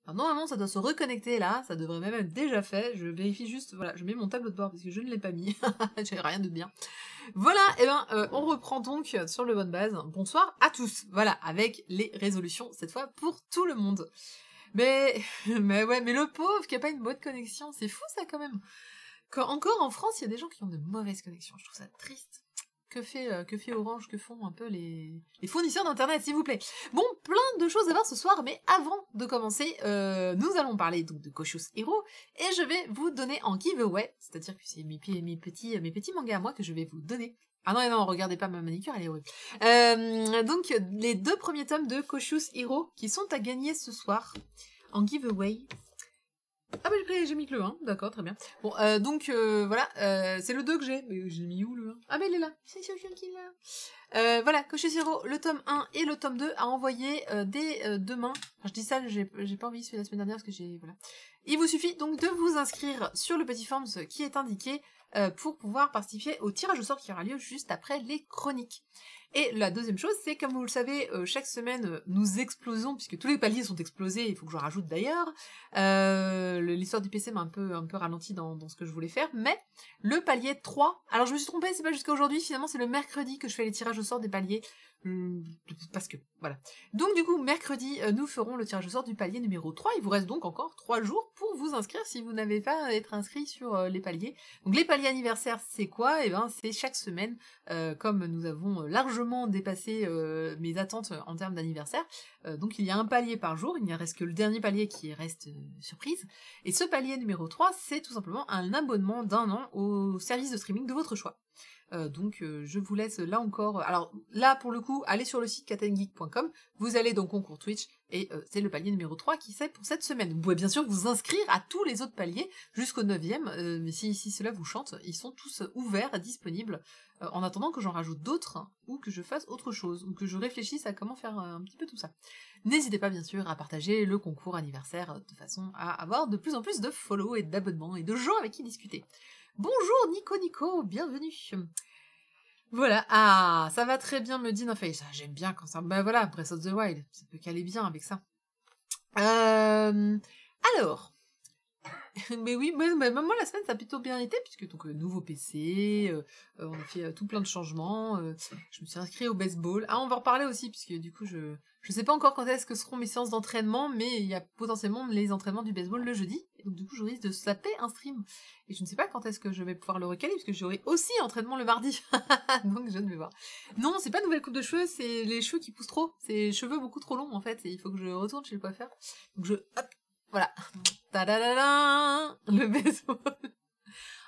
Alors normalement ça doit se reconnecter là, ça devrait même être déjà fait, je vérifie juste, voilà, je mets mon tableau de bord parce que je ne l'ai pas mis, j'ai rien de bien. Voilà, et on reprend donc sur le bonne base, bonsoir à tous, voilà, avec les résolutions, cette fois pour tout le monde. Mais, mais ouais, mais le pauvre qui a pas une bonne connexion, c'est fou ça quand même. Encore en France, il y a des gens qui ont de mauvaises connexions, je trouve ça triste. Que fait Orange, que font un peu les fournisseurs d'internet, s'il vous plaît. Bon, plein de choses à voir ce soir, mais avant de commencer, nous allons parler donc de Koshus Hero, et je vais vous donner en giveaway, c'est-à-dire que c'est mes petits mangas à moi que je vais vous donner. Ah non, non, regardez pas ma manicure, elle est horrible. Donc, les 2 premiers tomes de Koshus Hero qui sont à gagner ce soir en giveaway. Ah bah j'ai mis que le 1, d'accord, très bien. Bon, voilà, c'est le 2 que j'ai. Mais j'ai mis où le 1? Ah mais il est là. C'est sûr qu'il est là. Voilà, Koshus Hero, le tome 1 et le tome 2 à envoyer dès demain. Enfin, je dis ça, j'ai pas envie celui de la semaine dernière parce que j'ai... Voilà. Il vous suffit donc de vous inscrire sur le petit form qui est indiqué pour pouvoir participer au tirage au sort qui aura lieu juste après les chroniques. Et la deuxième chose, c'est comme vous le savez, chaque semaine, nous explosons, puisque tous les paliers sont explosés, il faut que je rajoute d'ailleurs. L'histoire du PC m'a un peu ralenti dans ce que je voulais faire, mais le palier 3, alors je me suis trompée, c'est pas jusqu'à aujourd'hui, finalement c'est le mercredi que je fais les tirages au sort des paliers, parce que, voilà. Donc du coup, mercredi, nous ferons le tirage au sort du palier numéro 3, il vous reste donc encore 3 jours pour vous inscrire si vous n'avez pas à être inscrit sur les paliers. Donc les paliers anniversaires, c'est quoi? Eh ben, c'est chaque semaine, comme nous avons largement dépassé mes attentes en termes d'anniversaire, donc il y a un palier par jour, il n'y reste que le dernier palier qui reste surprise, et ce palier numéro 3, c'est tout simplement un abonnement d'1 an au service de streaming de votre choix. Donc je vous laisse là encore... Alors là pour le coup, allez sur le site katengeek.com, vous allez dans concours Twitch, et c'est le palier numéro 3 qui c'est pour cette semaine. Vous pouvez bien sûr vous inscrire à tous les autres paliers jusqu'au 9e, mais si cela vous chante, ils sont tous ouverts, disponibles, en attendant que j'en rajoute d'autres, ou que je fasse autre chose, ou que je réfléchisse à comment faire un petit peu tout ça. N'hésitez pas bien sûr à partager le concours anniversaire de façon à avoir de plus en plus de follow et d'abonnements et de gens avec qui discuter. Bonjour Nico, bienvenue. Voilà, ah, ça va très bien me dit Nofei, ça j'aime bien quand ça... Bah voilà, Breath of the Wild, ça peut caler bien avec ça. Alors... Mais oui, moi la semaine ça a plutôt bien été, puisque donc nouveau PC, on a fait tout plein de changements, je me suis inscrite au baseball. Ah, on va en reparler aussi, puisque du coup je sais pas encore quand est-ce que seront mes séances d'entraînement, mais il y a potentiellement les entraînements du baseball le jeudi, et donc du coup je risque de saper un stream. Et je ne sais pas quand est-ce que je vais pouvoir le recaler, puisque j'aurai aussi entraînement le mardi, donc je ne vais voir. Non, c'est pas nouvelle coupe de cheveux, c'est les cheveux qui poussent trop, c'est les cheveux beaucoup trop longs en fait, et il faut que je retourne chez le coiffeur. Donc hop, voilà. Tadadada, le baseball.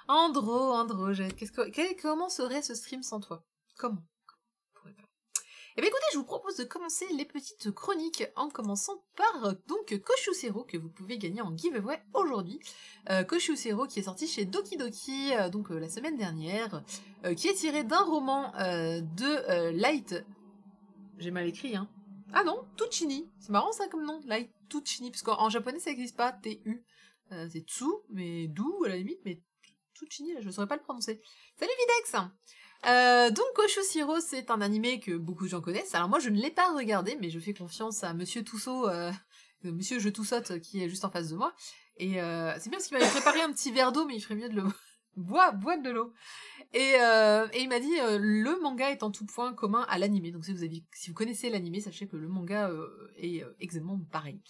Andro, comment serait ce stream sans toi? Comment? Eh bien écoutez, je vous propose de commencer les petites chroniques en commençant par donc Koshus Hero que vous pouvez gagner en giveaway aujourd'hui. Koshus Hero qui est sorti chez Doki Doki la semaine dernière, qui est tiré d'un roman de Light... J'ai mal écrit, hein. Ah non, Tuchini. C'est marrant ça comme nom, Light Tuchini, parce qu'en japonais ça n'existe pas, T-U. C'est Tsu, mais Dou à la limite, mais Tuchini, je ne saurais pas le prononcer. Salut Videx. Donc Koshus Hero, c'est un animé que beaucoup de gens connaissent. Alors moi je ne l'ai pas regardé, mais je fais confiance à Monsieur Toussaint, Monsieur Je Toussotte qui est juste en face de moi. Et c'est bien parce qu'il m'avait préparé un petit verre d'eau, mais il ferait mieux de le... bois de l'eau. Et il m'a dit le manga est en tout point commun à l'animé. Donc si vous connaissez l'animé, sachez que le manga est exactement pareil.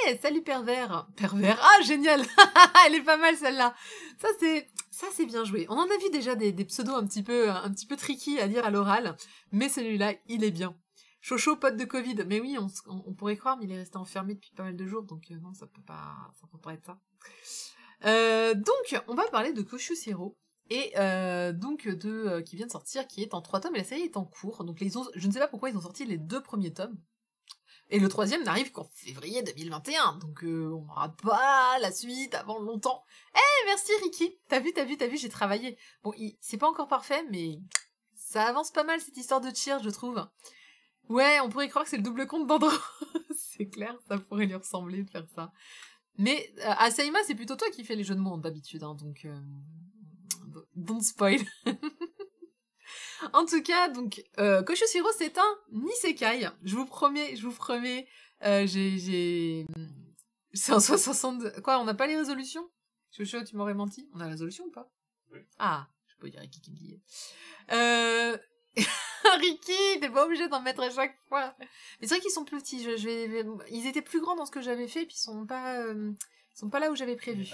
Eh, salut pervers. Pervers. Ah, génial. Elle est pas mal celle-là. Ça c'est bien joué. On en a vu déjà des pseudos un petit peu tricky à dire à l'oral, mais celui-là, il est bien. Chocho, pote de Covid. Mais oui, on pourrait croire, mais il est resté enfermé depuis pas mal de jours, donc non, ça peut pas être ça. Donc, on va parler de Koshus Hero. Et qui vient de sortir, qui est en 3 tomes, et la série est en cours. Donc je ne sais pas pourquoi ils ont sorti les 2 premiers tomes. Et le 3e n'arrive qu'en février 2021, donc on n'aura pas la suite avant longtemps. Eh, merci Ricky. T'as vu, j'ai travaillé. Bon, c'est pas encore parfait, mais ça avance pas mal cette histoire de cheer, je trouve. Ouais, on pourrait croire que c'est le double compte d'Andro. C'est clair, ça pourrait lui ressembler de faire ça. Mais Asaima, c'est plutôt toi qui fais les jeux de mots d'habitude, hein, donc don't spoil. En tout cas, donc Koshus Hero, c'est un isekai. Je vous promets, C'est un 62. Quoi, on n'a pas les résolutions? Chocho, tu m'aurais menti. On a la résolution ou pas? Oui. Ah, je peux dire Ricky qui me dit. Ricky, t'es pas obligé d'en mettre à chaque fois. Mais c'est vrai qu'ils sont plus petits. Ils étaient plus grands dans ce que j'avais fait, puis ils sont pas là où j'avais prévu.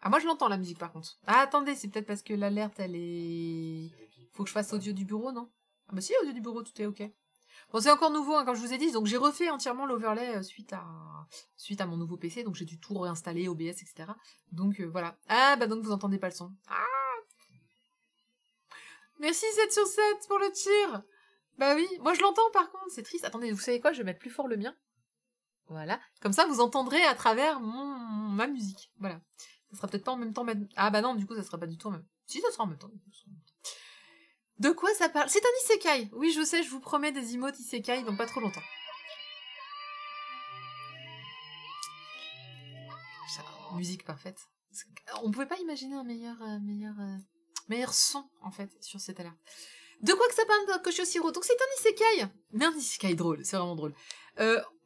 Ah, moi je l'entends la musique par contre. Ah, attendez, c'est peut-être parce que l'alerte elle est. Faut que je fasse audio du bureau, non? Ah bah si, audio du bureau, tout est ok. Bon, c'est encore nouveau, hein, comme je vous ai dit, donc j'ai refait entièrement l'overlay suite à mon nouveau PC, donc j'ai dû tout réinstaller, OBS, etc. Donc voilà. Ah bah donc vous entendez pas le son. Ah, merci 7 sur 7 pour le tir. Bah oui, moi je l'entends par contre, c'est triste. Attendez, vous savez quoi, je vais mettre plus fort le mien. Voilà, comme ça vous entendrez à travers ma musique. Voilà. Ça sera peut-être pas en même temps, mais... Ah bah non, du coup ça sera pas du tout en même temps. Si, ça sera en même temps. De quoi ça parle? C'est un isekai. Oui, je sais, je vous promets des emotes isekai dans pas trop longtemps. Musique parfaite. On pouvait pas imaginer un meilleur son, en fait, sur cette alerte. De quoi que ça parle de Koshosiro? Donc c'est un isekai. Mais un isekai drôle, c'est vraiment drôle.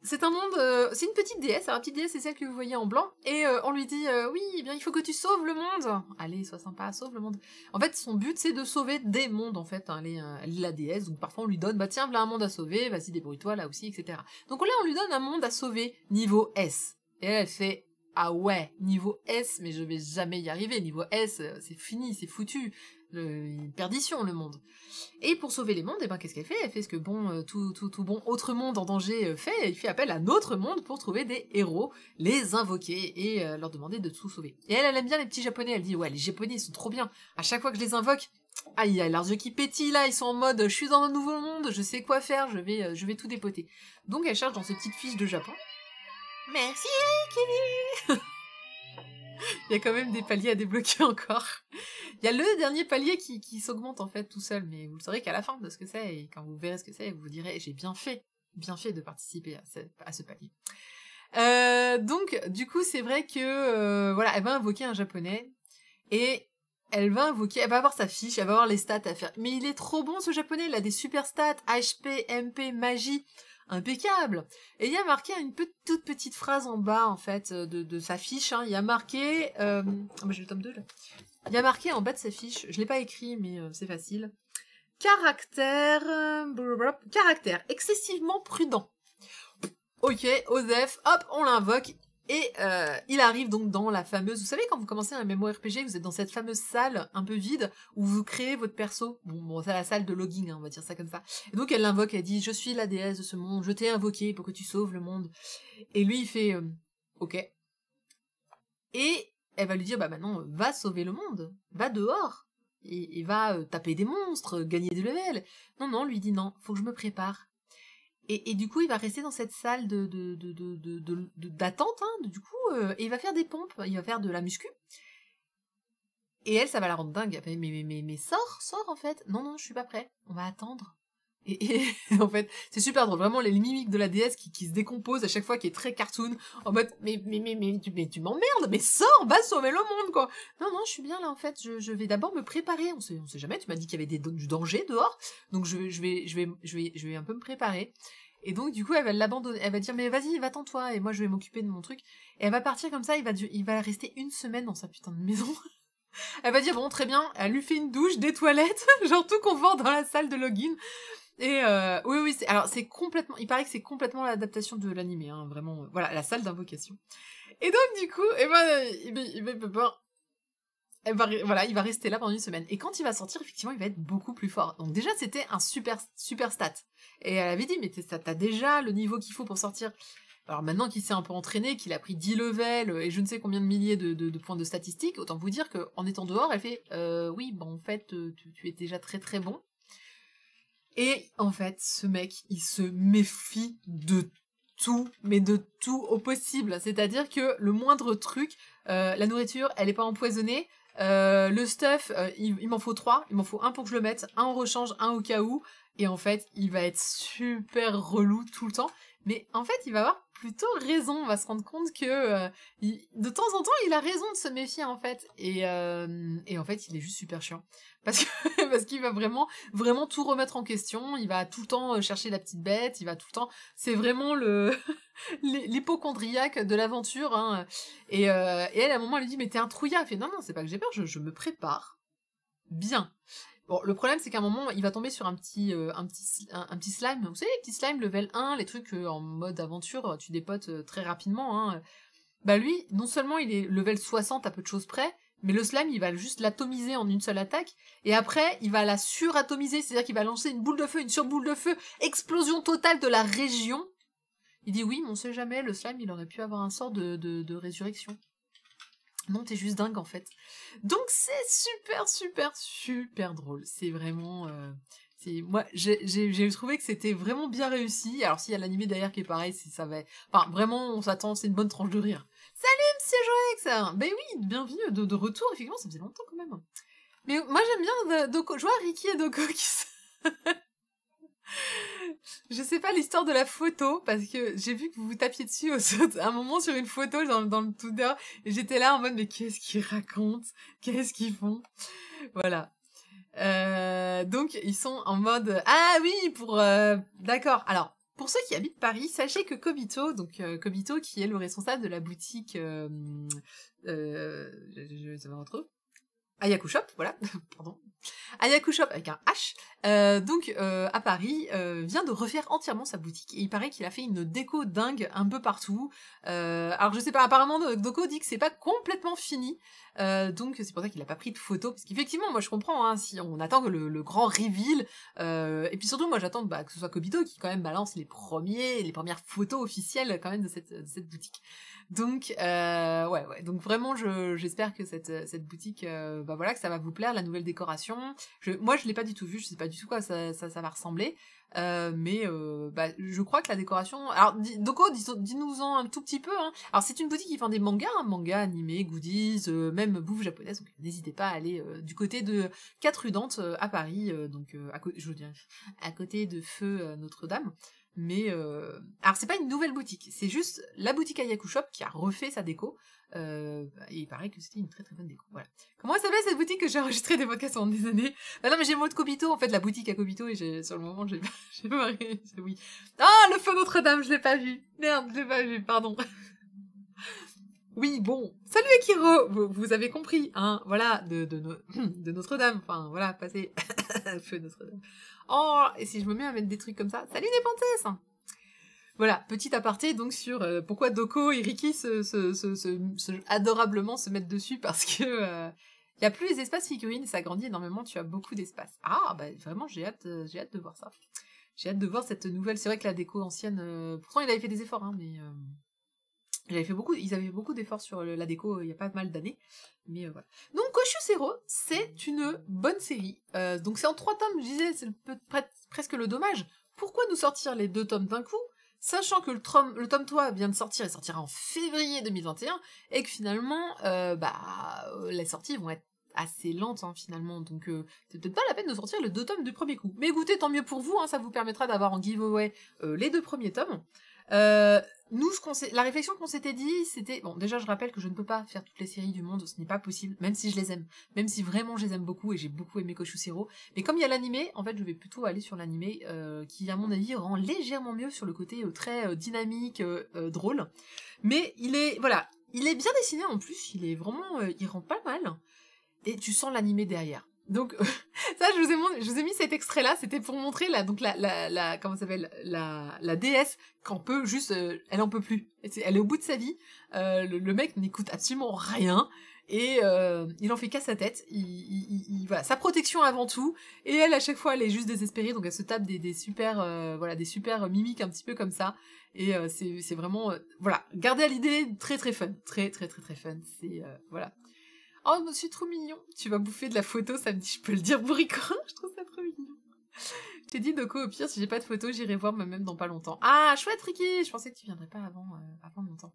C'est un monde, c'est une petite déesse, alors la petite déesse c'est celle que vous voyez en blanc, et on lui dit oui, eh bien il faut que tu sauves le monde. Allez, sois sympa, sauve le monde. En fait, son but c'est de sauver des mondes en fait, hein. Elle est la déesse, donc parfois on lui donne, bah tiens, voilà un monde à sauver, vas-y débrouille-toi là aussi, etc. Donc là on lui donne un monde à sauver niveau S. Et elle fait ah ouais, niveau S, mais je vais jamais y arriver, niveau S, c'est fini, c'est foutu. Perdition le monde. Et pour sauver les mondes, eh ben qu'est-ce qu'elle fait? Elle fait ce que bon tout bon autre monde en danger fait, il fait appel à notre monde pour trouver des héros, les invoquer et leur demander de tout sauver. Et elle aime bien les petits japonais, elle dit ouais les japonais ils sont trop bien. À chaque fois que je les invoque, ah il y a leurs yeux qui pétillent là, ils sont en mode je suis dans un nouveau monde, je sais quoi faire, je vais tout dépoter. Donc elle cherche dans ses petites fiches de Japon. Merci Kili. Il y a quand même des paliers à débloquer encore. Il y a le dernier palier qui s'augmente en fait tout seul, mais vous le saurez qu'à la fin de ce que c'est, et quand vous verrez ce que c'est, vous vous direz j'ai bien fait de participer à ce palier. Donc du coup c'est vrai que voilà, elle va invoquer un japonais, et elle va avoir sa fiche, elle va avoir les stats à faire. Mais il est trop bon ce japonais, il a des super stats, HP, MP, magie, impeccable. Et il y a marqué une toute petite phrase en bas en fait de sa fiche, hein. Il y a marqué j'ai le tome 2 là. Il y a marqué en bas de sa fiche, je l'ai pas écrit mais c'est facile. Caractère excessivement prudent. Ok, Osef, hop, on l'invoque. Et il arrive donc dans la fameuse... Vous savez, quand vous commencez un MMORPG, vous êtes dans cette fameuse salle un peu vide où vous créez votre perso. Bon c'est la salle de login, hein, on va dire ça comme ça. Et donc elle l'invoque, elle dit « Je suis la déesse de ce monde, je t'ai invoqué pour que tu sauves le monde. » Et lui, il fait « Ok. » Et elle va lui dire « Bah maintenant, va sauver le monde. Va dehors. Et va taper des monstres, gagner des levels. » Non, lui dit « Non, faut que je me prépare. » Et du coup, il va rester dans cette salle d'attente, hein, du coup, et il va faire des pompes, il va faire de la muscu. Et elle, ça va la rendre dingue. Elle fait, mais sors, en fait. Non, je suis pas prêt. On va attendre. Et en fait, c'est super drôle. Vraiment, les mimiques de la déesse qui se décomposent à chaque fois, qui est très cartoon. En mode, mais tu m'emmerdes, mais sors, va sauver le monde, quoi. Non, je suis bien là, en fait. Je vais d'abord me préparer. On sait jamais, tu m'as dit qu'il y avait du danger dehors. Donc, je vais un peu me préparer. Et donc, du coup, elle va l'abandonner. Elle va dire, mais vas-y, va-t'en toi, et moi, je vais m'occuper de mon truc. Et elle va partir comme ça, il va rester une semaine dans sa putain de maison. Elle va dire, bon, très bien, elle lui fait une douche, des toilettes, genre tout confort dans la salle de login. Et oui, alors c'est complètement, il paraît que c'est complètement l'adaptation de l'animé, hein, vraiment, voilà, la salle d'invocation. Et donc, du coup, il va rester là pendant une semaine. Et quand il va sortir, effectivement, il va être beaucoup plus fort. Donc déjà, c'était un super stat. Et elle avait dit, mais t'as déjà le niveau qu'il faut pour sortir. Alors maintenant qu'il s'est un peu entraîné, qu'il a pris 10 levels et je ne sais combien de milliers de points de statistiques, autant vous dire qu'en étant dehors, elle fait oui, en fait, tu es déjà très très bon. Et en fait, ce mec, il se méfie de tout, mais de tout au possible. C'est-à-dire que le moindre truc, la nourriture, elle est pas empoisonnée, le stuff, il m'en faut 3, il m'en faut un pour que je le mette, un en rechange, un au cas où, et en fait, il va être super relou tout le temps, mais en fait, il va avoir plutôt raison. On va se rendre compte que de temps en temps, il a raison de se méfier en fait. Et en fait, il est juste super chiant parce que parce qu'il va vraiment vraiment tout remettre en question. Il va tout le temps chercher la petite bête. Il va tout le temps. C'est vraiment le l'hypocondriaque de l'aventure. Hein. Et elle à un moment elle lui dit mais t'es un trouillard. Elle fait non non c'est pas que j'ai peur. Je me prépare bien. Bon, le problème, c'est qu'à un moment, il va tomber sur un petit slime. Vous savez, les petits slimes level 1, les trucs en mode aventure, tu dépotes très rapidement. Hein. Bah lui, non seulement il est level 60 à peu de choses près, mais le slime, il va juste l'atomiser en une seule attaque. Et après, il va la suratomiser, c'est-à-dire qu'il va lancer une boule de feu, une surboule de feu, explosion totale de la région. Il dit oui, mais on sait jamais, le slime, il aurait pu avoir un sort de résurrection. Non, t'es juste dingue en fait. Donc c'est super super super drôle. C'est vraiment, moi j'ai trouvé que c'était vraiment bien réussi. Alors s'il y a l'animé derrière qui est pareil, ça va. Enfin vraiment, on s'attend, c'est une bonne tranche de rire. Salut Monsieur Joëx. Ben oui, bienvenue de retour. Effectivement, ça faisait longtemps quand même. Mais moi j'aime bien Doko. Je vois Riki et Doko qui Je sais pas l'histoire de la photo, parce que j'ai vu que vous vous tapiez dessus à un moment sur une photo dans le tout dehors, et j'étais là en mode, mais qu'est-ce qu'ils racontent? Qu'est-ce qu'ils font? Voilà. Donc, ils sont en mode, ah oui, d'accord. Alors, pour ceux qui habitent Paris, sachez que Kobito, donc Kobito qui est le responsable de la boutique, je sais pas trop. Ayaku Shop, voilà, pardon. Ayaku Shop avec un H, à Paris, vient de refaire entièrement sa boutique. Et il paraît qu'il a fait une déco dingue un peu partout. Alors je sais pas, apparemment Doko dit que c'est pas complètement fini. Donc c'est pour ça qu'il a pas pris de photos. Parce qu'effectivement, moi je comprends, hein, si on attend que le grand reveal. Et puis surtout, moi j'attends que ce soit Kobito qui quand même balance les premières photos officielles quand même de cette boutique. Donc ouais. Donc vraiment, j'espère que cette boutique, voilà, que ça va vous plaire, la nouvelle décoration. Moi, je l'ai pas du tout vu, je sais pas du tout quoi ça va ressembler. Mais je crois que la décoration. Alors, Doko, dis-nous-en un tout petit peu. Hein. Alors, c'est une boutique qui vend des mangas, mangas animés, goodies, même bouffe japonaise. Donc, n'hésitez pas à aller du côté de 4 rue Dante à Paris, à côté de Feu Notre-Dame. Mais alors c'est pas une nouvelle boutique, c'est juste la boutique Ayaku Shop qui a refait sa déco. Et il paraît que c'était une très très bonne déco. Voilà. Comment s'appelle cette boutique que j'ai enregistré des podcasts pendant des années? Ah non mais j'ai le mot de Kobito, en fait la boutique à Kobito, et sur le moment j'ai pas oui. Ah le feu Notre-Dame, je l'ai pas vu. Merde, je l'ai pas vu, pardon. Oui, bon. Salut Akiro, vous avez compris, hein, voilà, de Notre-Dame, enfin, voilà, passez. Feu Notre-Dame. Oh, et si je me mets à mettre des trucs comme ça, salut Népenthes. Voilà, petit aparté donc sur pourquoi Doko et Riki adorablement se mettent dessus, parce que y a plus les espaces figurines, ça grandit énormément, tu as beaucoup d'espace. Ah, bah vraiment, j'ai hâte de voir ça. J'ai hâte de voir cette nouvelle, c'est vrai que la déco ancienne, pourtant il avait fait des efforts, hein, mais... ils avaient fait beaucoup d'efforts sur la déco il y a pas mal d'années, mais voilà. Donc Koshusero, c'est une bonne série. Donc c'est en 3 tomes, je disais, c'est presque le dommage. Pourquoi nous sortir les 2 tomes d'un coup, sachant que le tome 3 vient de sortir, il sortira en février 2021, et que finalement, les sorties vont être assez lentes, hein, finalement, donc c'est peut-être pas la peine de sortir les 2 tomes du premier coup. Mais écoutez, tant mieux pour vous, hein, ça vous permettra d'avoir en giveaway les 2 premiers tomes. Nous, la réflexion qu'on s'était dit, c'était... Bon, déjà, je rappelle que je ne peux pas faire toutes les séries du monde, ce n'est pas possible, même si je les aime. Même si vraiment je les aime beaucoup, et j'ai beaucoup aimé Koshusero. Mais comme il y a l'animé, en fait, je vais plutôt aller sur l'animé, qui, à mon avis, rend légèrement mieux sur le côté très dynamique, drôle. Mais il est bien dessiné en plus, il est vraiment... il rend pas mal. Et tu sens l'animé derrière. Donc ça, je vous ai mis cet extrait là, c'était pour montrer comment ça s'appelle, la déesse qu'en peut juste, elle en peut plus, elle est au bout de sa vie, le mec n'écoute absolument rien, et il en fait qu'à sa tête, voilà, sa protection avant tout, et elle à chaque fois elle est juste désespérée, donc elle se tape des super mimiques un petit peu comme ça, et c'est vraiment voilà, gardez à l'idée, très très fun, très fun, c'est voilà. Oh, monsieur, trop mignon. Tu vas bouffer de la photo samedi, je peux le dire, bourricot. Je trouve ça trop mignon. Je t'ai dit, Doko, au pire, si j'ai pas de photo, j'irai voir moi-même dans pas longtemps. Ah, chouette, Ricky. Je pensais que tu viendrais pas avant longtemps.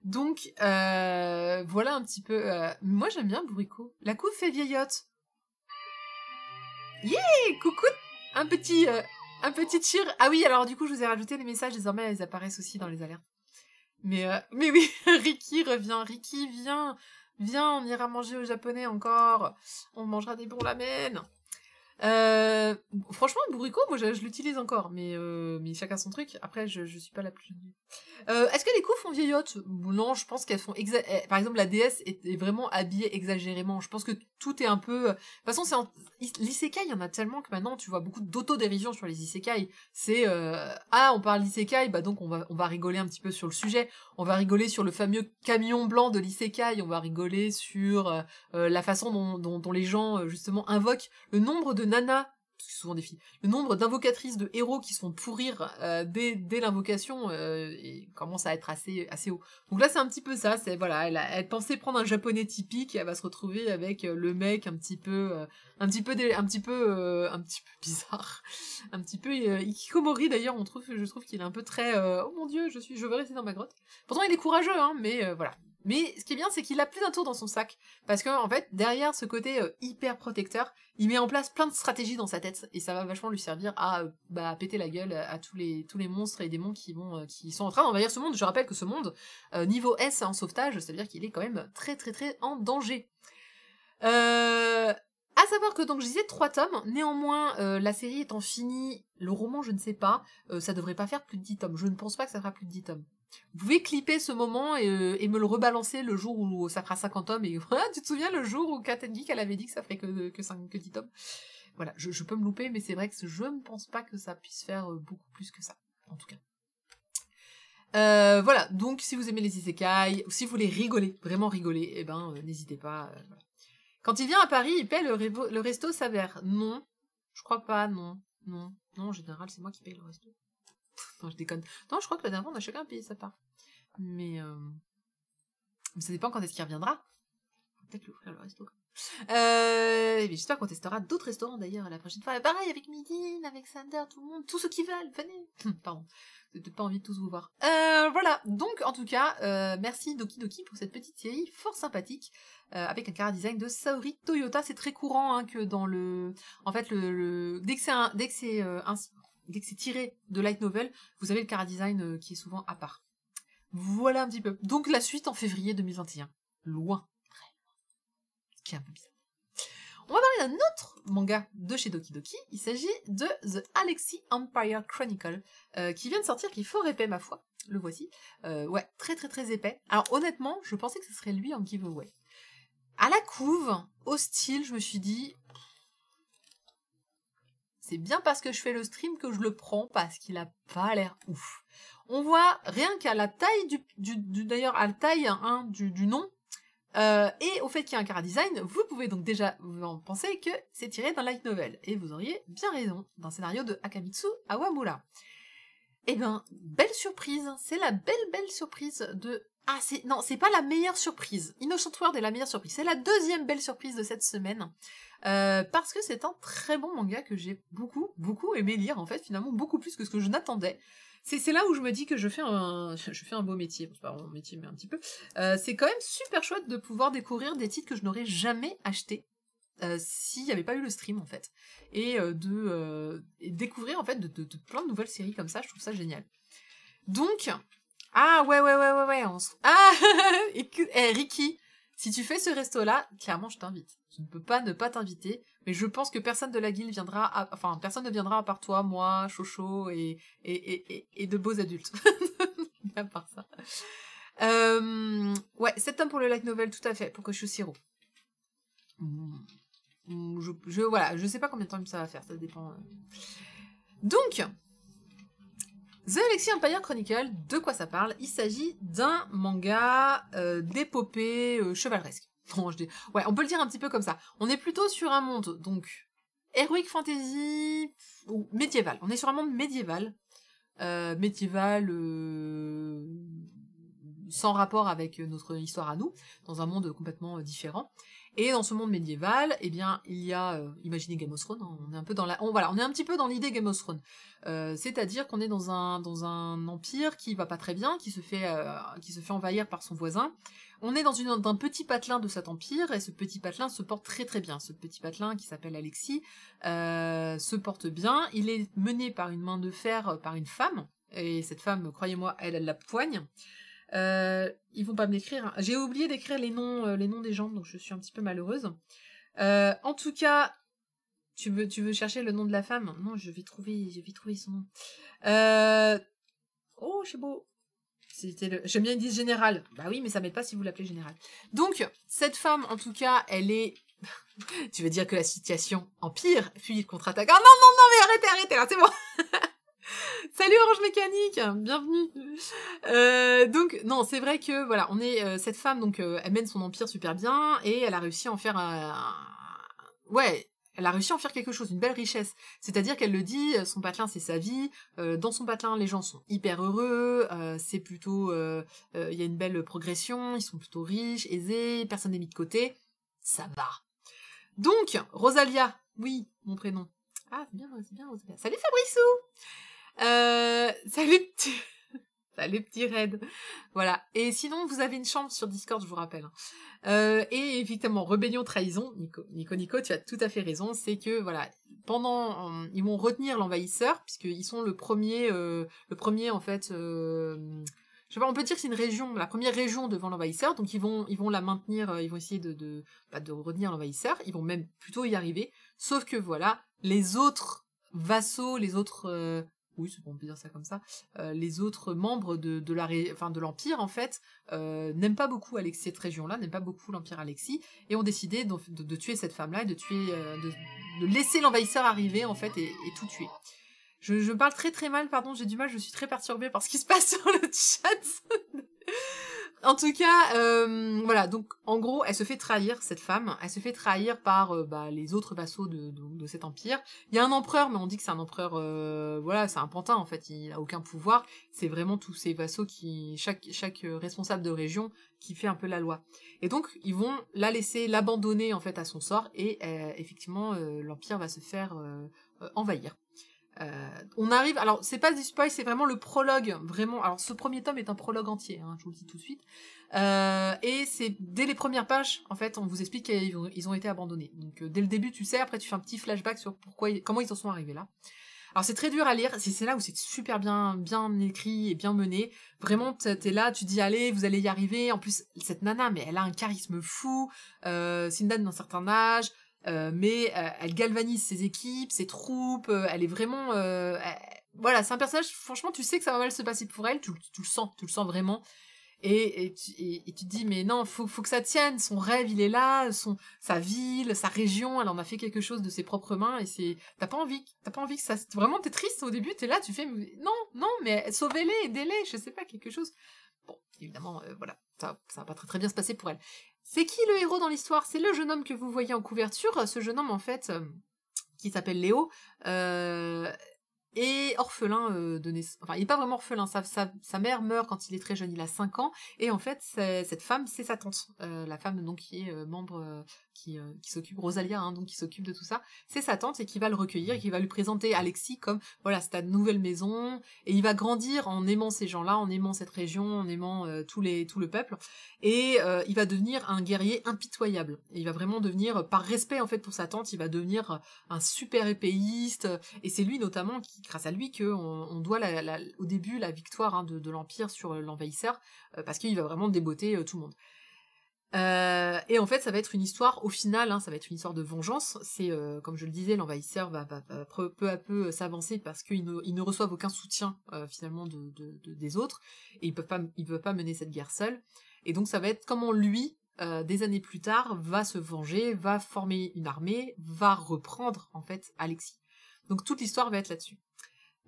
Donc, voilà un petit peu... Moi, j'aime bien bourricot. La coupe fait vieillotte. Yeah, coucou. Un petit cheer. Ah oui, alors du coup, je vous ai rajouté les messages. Désormais, ils apparaissent aussi dans les alertes. Mais oui, Ricky revient. Ricky, viens, on ira manger au japonais encore. On mangera des bons ramen. Franchement, Burrito, moi je l'utilise encore, mais chacun son truc. Après, je suis pas la plus jeune. Est-ce que les coups font vieillotte? Non, je pense qu'elles font par exemple, la déesse est vraiment habillée exagérément. Je pense que tout est un peu. De toute façon, l'isekai, il y en a tellement que maintenant tu vois beaucoup d'autodérision sur les isekai. C'est on parle d'isekai, bah donc on va rigoler un petit peu sur le sujet. On va rigoler sur le fameux camion blanc de l'isekai. On va rigoler sur la façon dont les gens justement invoquent le nombre de nanas, parce que c'est souvent des filles, le nombre d'invocatrices de héros qui se font pourrir dès l'invocation et commence à être assez haut. Donc là c'est un petit peu ça, c'est voilà, elle pensait prendre un japonais typique et elle va se retrouver avec le mec un petit peu bizarre, un petit peu hikikomori d'ailleurs, je trouve qu'il est un peu très oh mon dieu, je veux rester dans ma grotte. Pourtant il est courageux hein, mais voilà. Mais ce qui est bien, c'est qu'il a plus d'un tour dans son sac. Parce que, en fait, derrière ce côté hyper protecteur, il met en place plein de stratégies dans sa tête. Et ça va vachement lui servir à péter la gueule à tous les monstres et démons qui sont en train d'envahir ce monde. Je rappelle que ce monde, niveau S en sauvetage, ça veut dire qu'il est quand même très très très en danger. À savoir que donc je disais 3 tomes, néanmoins la série étant finie, le roman je ne sais pas, ça devrait pas faire plus de 10 tomes. Je ne pense pas que ça fera plus de 10 tomes. Vous pouvez clipper ce moment et me le rebalancer le jour où ça fera 50 tomes. Et voilà, tu te souviens le jour où Kat Geek elle avait dit que ça ferait que 10 tomes. Voilà, je peux me louper, mais c'est vrai que je ne pense pas que ça puisse faire beaucoup plus que ça, en tout cas. Voilà, donc si vous aimez les isekai, ou si vous voulez rigoler, vraiment rigoler, eh ben n'hésitez pas. Voilà. Quand il vient à Paris, il paie le resto Savère. Non, je crois pas, non. Non, en général, c'est moi qui paye le resto. Non, je déconne. Non, je crois que la dernière fois, on a chacun payé sa part. Mais ça dépend quand est-ce qu'il reviendra. Peut-être lui offrir le resto. J'espère qu'on testera d'autres restaurants d'ailleurs la prochaine fois. Pareil avec Midine, avec Sander, tout le monde, tous ceux qui veulent, venez. Pardon, j'ai peut-être pas envie de tous vous voir. Voilà, donc en tout cas, merci Doki Doki pour cette petite série fort sympathique avec un chara-design de Saori Toyota. C'est très courant hein, que dans le, en fait dès que c'est tiré de light novel, vous avez le chara-design qui est souvent à part. Voilà un petit peu. Donc la suite en février 2021. Loin. Qui est un peu bizarre. On va parler d'un autre manga de chez Doki Doki. Il s'agit de The Alexi Empire Chronicle, qui vient de sortir, qui est fort épais ma foi. Le voici. Ouais, très très très épais. Alors honnêtement, je pensais que ce serait lui en giveaway. À la couve, au style, je me suis dit, c'est bien parce que je fais le stream que je le prends, parce qu'il a pas l'air ouf. On voit rien qu'à la taille d'ailleurs à la taille du nom. Et au fait qu'il y a un chara-design, vous pouvez donc déjà vous en penser que c'est tiré d'un light novel. Et vous auriez bien raison, d'un scénario de Akamitsu Awamura. Eh ben, belle surprise, c'est la belle surprise de... Ah, c'est pas la meilleure surprise. Innocent World est la meilleure surprise. C'est la deuxième belle surprise de cette semaine. Parce que c'est un très bon manga que j'ai beaucoup aimé lire, en fait, finalement, beaucoup plus que ce que je n'attendais. C'est là où je me dis que je fais un beau métier. C'est pas vraiment un métier, mais un petit peu. C'est quand même super chouette de pouvoir découvrir des titres que je n'aurais jamais achetés s'il n'y avait pas eu le stream, en fait. Et découvrir, en fait, de plein de nouvelles séries comme ça, je trouve ça génial. Donc... Ah, ouais. Ah Ricky, si tu fais ce resto-là, clairement, je t'invite. Je ne peux pas ne pas t'inviter, mais je pense que personne de la guilde viendra, personne ne viendra à part toi, moi, Chocho et de beaux adultes. À part ça. Ouais, 7 tomes pour le light novel, tout à fait, pour que je suis voilà, je sais pas combien de temps ça va faire, ça dépend. Donc, The Alexi Empire Chronicle, de quoi ça parle? Il s'agit d'un manga d'épopée chevaleresque. Non, ouais, on peut le dire un petit peu comme ça. On est plutôt sur un monde, donc, heroic fantasy ou médiéval. On est sur un monde médiéval. Sans rapport avec notre histoire à nous, dans un monde complètement différent. Et dans ce monde médiéval, eh bien, il y a, imaginez Game of Thrones, hein, on est un peu dans on est un petit peu dans l'idée Game of Thrones. C'est-à-dire qu'on est dans un empire qui va pas très bien, qui se fait envahir par son voisin. On est dans un petit patelin de cet empire, et ce petit patelin se porte très très bien. Ce petit patelin qui s'appelle Alexis se porte bien. Il est mené par une main de fer par une femme, et cette femme, croyez-moi, elle la poigne. Ils vont pas me l'écrire. Hein. J'ai oublié d'écrire les noms des gens, donc je suis un petit peu malheureuse. En tout cas, tu veux chercher le nom de la femme? Non, je vais trouver son nom. Oh, c'est beau. J'aime bien, ils disent général. Bah oui, mais ça m'aide pas si vous l'appelez général. Donc, cette femme, en tout cas, elle est... Tu veux dire que la situation empire, puis il contre-attaque. Ah non, mais arrêtez, là, c'est bon. Salut Orange Mécanique, bienvenue. Donc, non, c'est vrai que, voilà, on est... cette femme, donc, elle mène son empire super bien, et elle a réussi à en faire Ouais, elle a réussi à en faire quelque chose, une belle richesse. C'est-à-dire qu'elle le dit, son patelin c'est sa vie, dans son patelin les gens sont hyper heureux, c'est plutôt... il y a une belle progression, ils sont plutôt riches, aisés, personne n'est mis de côté, ça va. Donc, Rosalia, oui, mon prénom. Ah, c'est bien Rosalia. Salut Fabriceau. Salut petit... Salut petit raid. Voilà. Et sinon, vous avez une chambre sur Discord, je vous rappelle. Et effectivement, rébellion, trahison, Nico, tu as tout à fait raison, c'est que, voilà, ils vont retenir l'envahisseur, puisqu'ils sont le premier, en fait, je sais pas, on peut dire que c'est une région, la première région devant l'envahisseur, donc ils vont la maintenir, ils vont essayer de retenir l'envahisseur, ils vont même plutôt y arriver, sauf que, voilà, les autres vassaux, les autres, oui, on peut dire ça comme ça, les autres membres de l'Empire, en fait, n'aiment pas beaucoup cette région-là, n'aiment pas beaucoup l'Empire Alexis, et ont décidé de tuer cette femme-là, et de laisser l'envahisseur arriver, en fait, et tout tuer. Je parle très très mal, pardon, j'ai du mal, je suis très perturbée par ce qui se passe sur le chat. En tout cas, voilà, donc en gros, elle se fait trahir, cette femme, elle se fait trahir par les autres vassaux de cet empire. Il y a un empereur, mais on dit que c'est un empereur, voilà, c'est un pantin en fait, il a aucun pouvoir, c'est vraiment tous ces vassaux chaque responsable de région qui fait un peu la loi. Et donc, ils vont l'abandonner en fait à son sort, et effectivement, l'empire va se faire envahir. On arrive, alors c'est pas du spoil, c'est vraiment le prologue, vraiment. Alors ce premier tome est un prologue entier, hein, je vous le dis tout de suite. Et c'est dès les premières pages, en fait, on vous explique qu'ils ont été abandonnés. Donc dès le début, tu sais, après tu fais un petit flashback sur comment ils en sont arrivés là. Alors c'est très dur à lire, c'est là où c'est super bien écrit et bien mené. Vraiment, t'es là, tu dis allez, vous allez y arriver. En plus, cette nana, mais elle a un charisme fou. C'est une dame d'un certain âge. Mais elle galvanise ses équipes, ses troupes, elle est vraiment... voilà, c'est un personnage, franchement, tu sais que ça va mal se passer pour elle, tu le sens vraiment. Et tu te dis, mais non, faut que ça tienne, son rêve, il est là, sa ville, sa région, elle en a fait quelque chose de ses propres mains, et t'as pas envie que ça... Vraiment, t'es triste au début, t'es là, tu fais, non, mais sauvez-les, aidez-les, je sais pas, quelque chose. Bon, évidemment, voilà, ça va pas très très bien se passer pour elle. C'est qui le héros dans l'histoire? C'est le jeune homme que vous voyez en couverture. Ce jeune homme, en fait, qui s'appelle Léo, est orphelin de naissance. Enfin, il est pas vraiment orphelin. Sa mère meurt quand il est très jeune, il a 5 ans. Et en fait, cette femme, c'est sa tante. La femme donc qui est membre... qui s'occupe, Rosalia, hein, donc qui s'occupe de tout ça, c'est sa tante, et qui va le recueillir, et qui va lui présenter Alexis comme, voilà, c'est ta nouvelle maison, et il va grandir en aimant ces gens-là, en aimant cette région, en aimant tout le peuple, et il va devenir un guerrier impitoyable, et il va vraiment devenir, par respect en fait pour sa tante, il va devenir un super épéiste, et c'est lui notamment, grâce à lui, on doit au début la victoire, hein, de l'Empire sur l'envahisseur, parce qu'il va vraiment déboîter tout le monde. Et en fait, ça va être une histoire, au final, hein, ça va être une histoire de vengeance. C'est, comme je le disais, l'envahisseur va peu à peu s'avancer parce qu'ils ne reçoivent aucun soutien, finalement, des autres, et ils peuvent pas mener cette guerre seuls. Et donc, ça va être comment lui, des années plus tard, va se venger, va former une armée, va reprendre, en fait, Alexis. Donc, toute l'histoire va être là-dessus.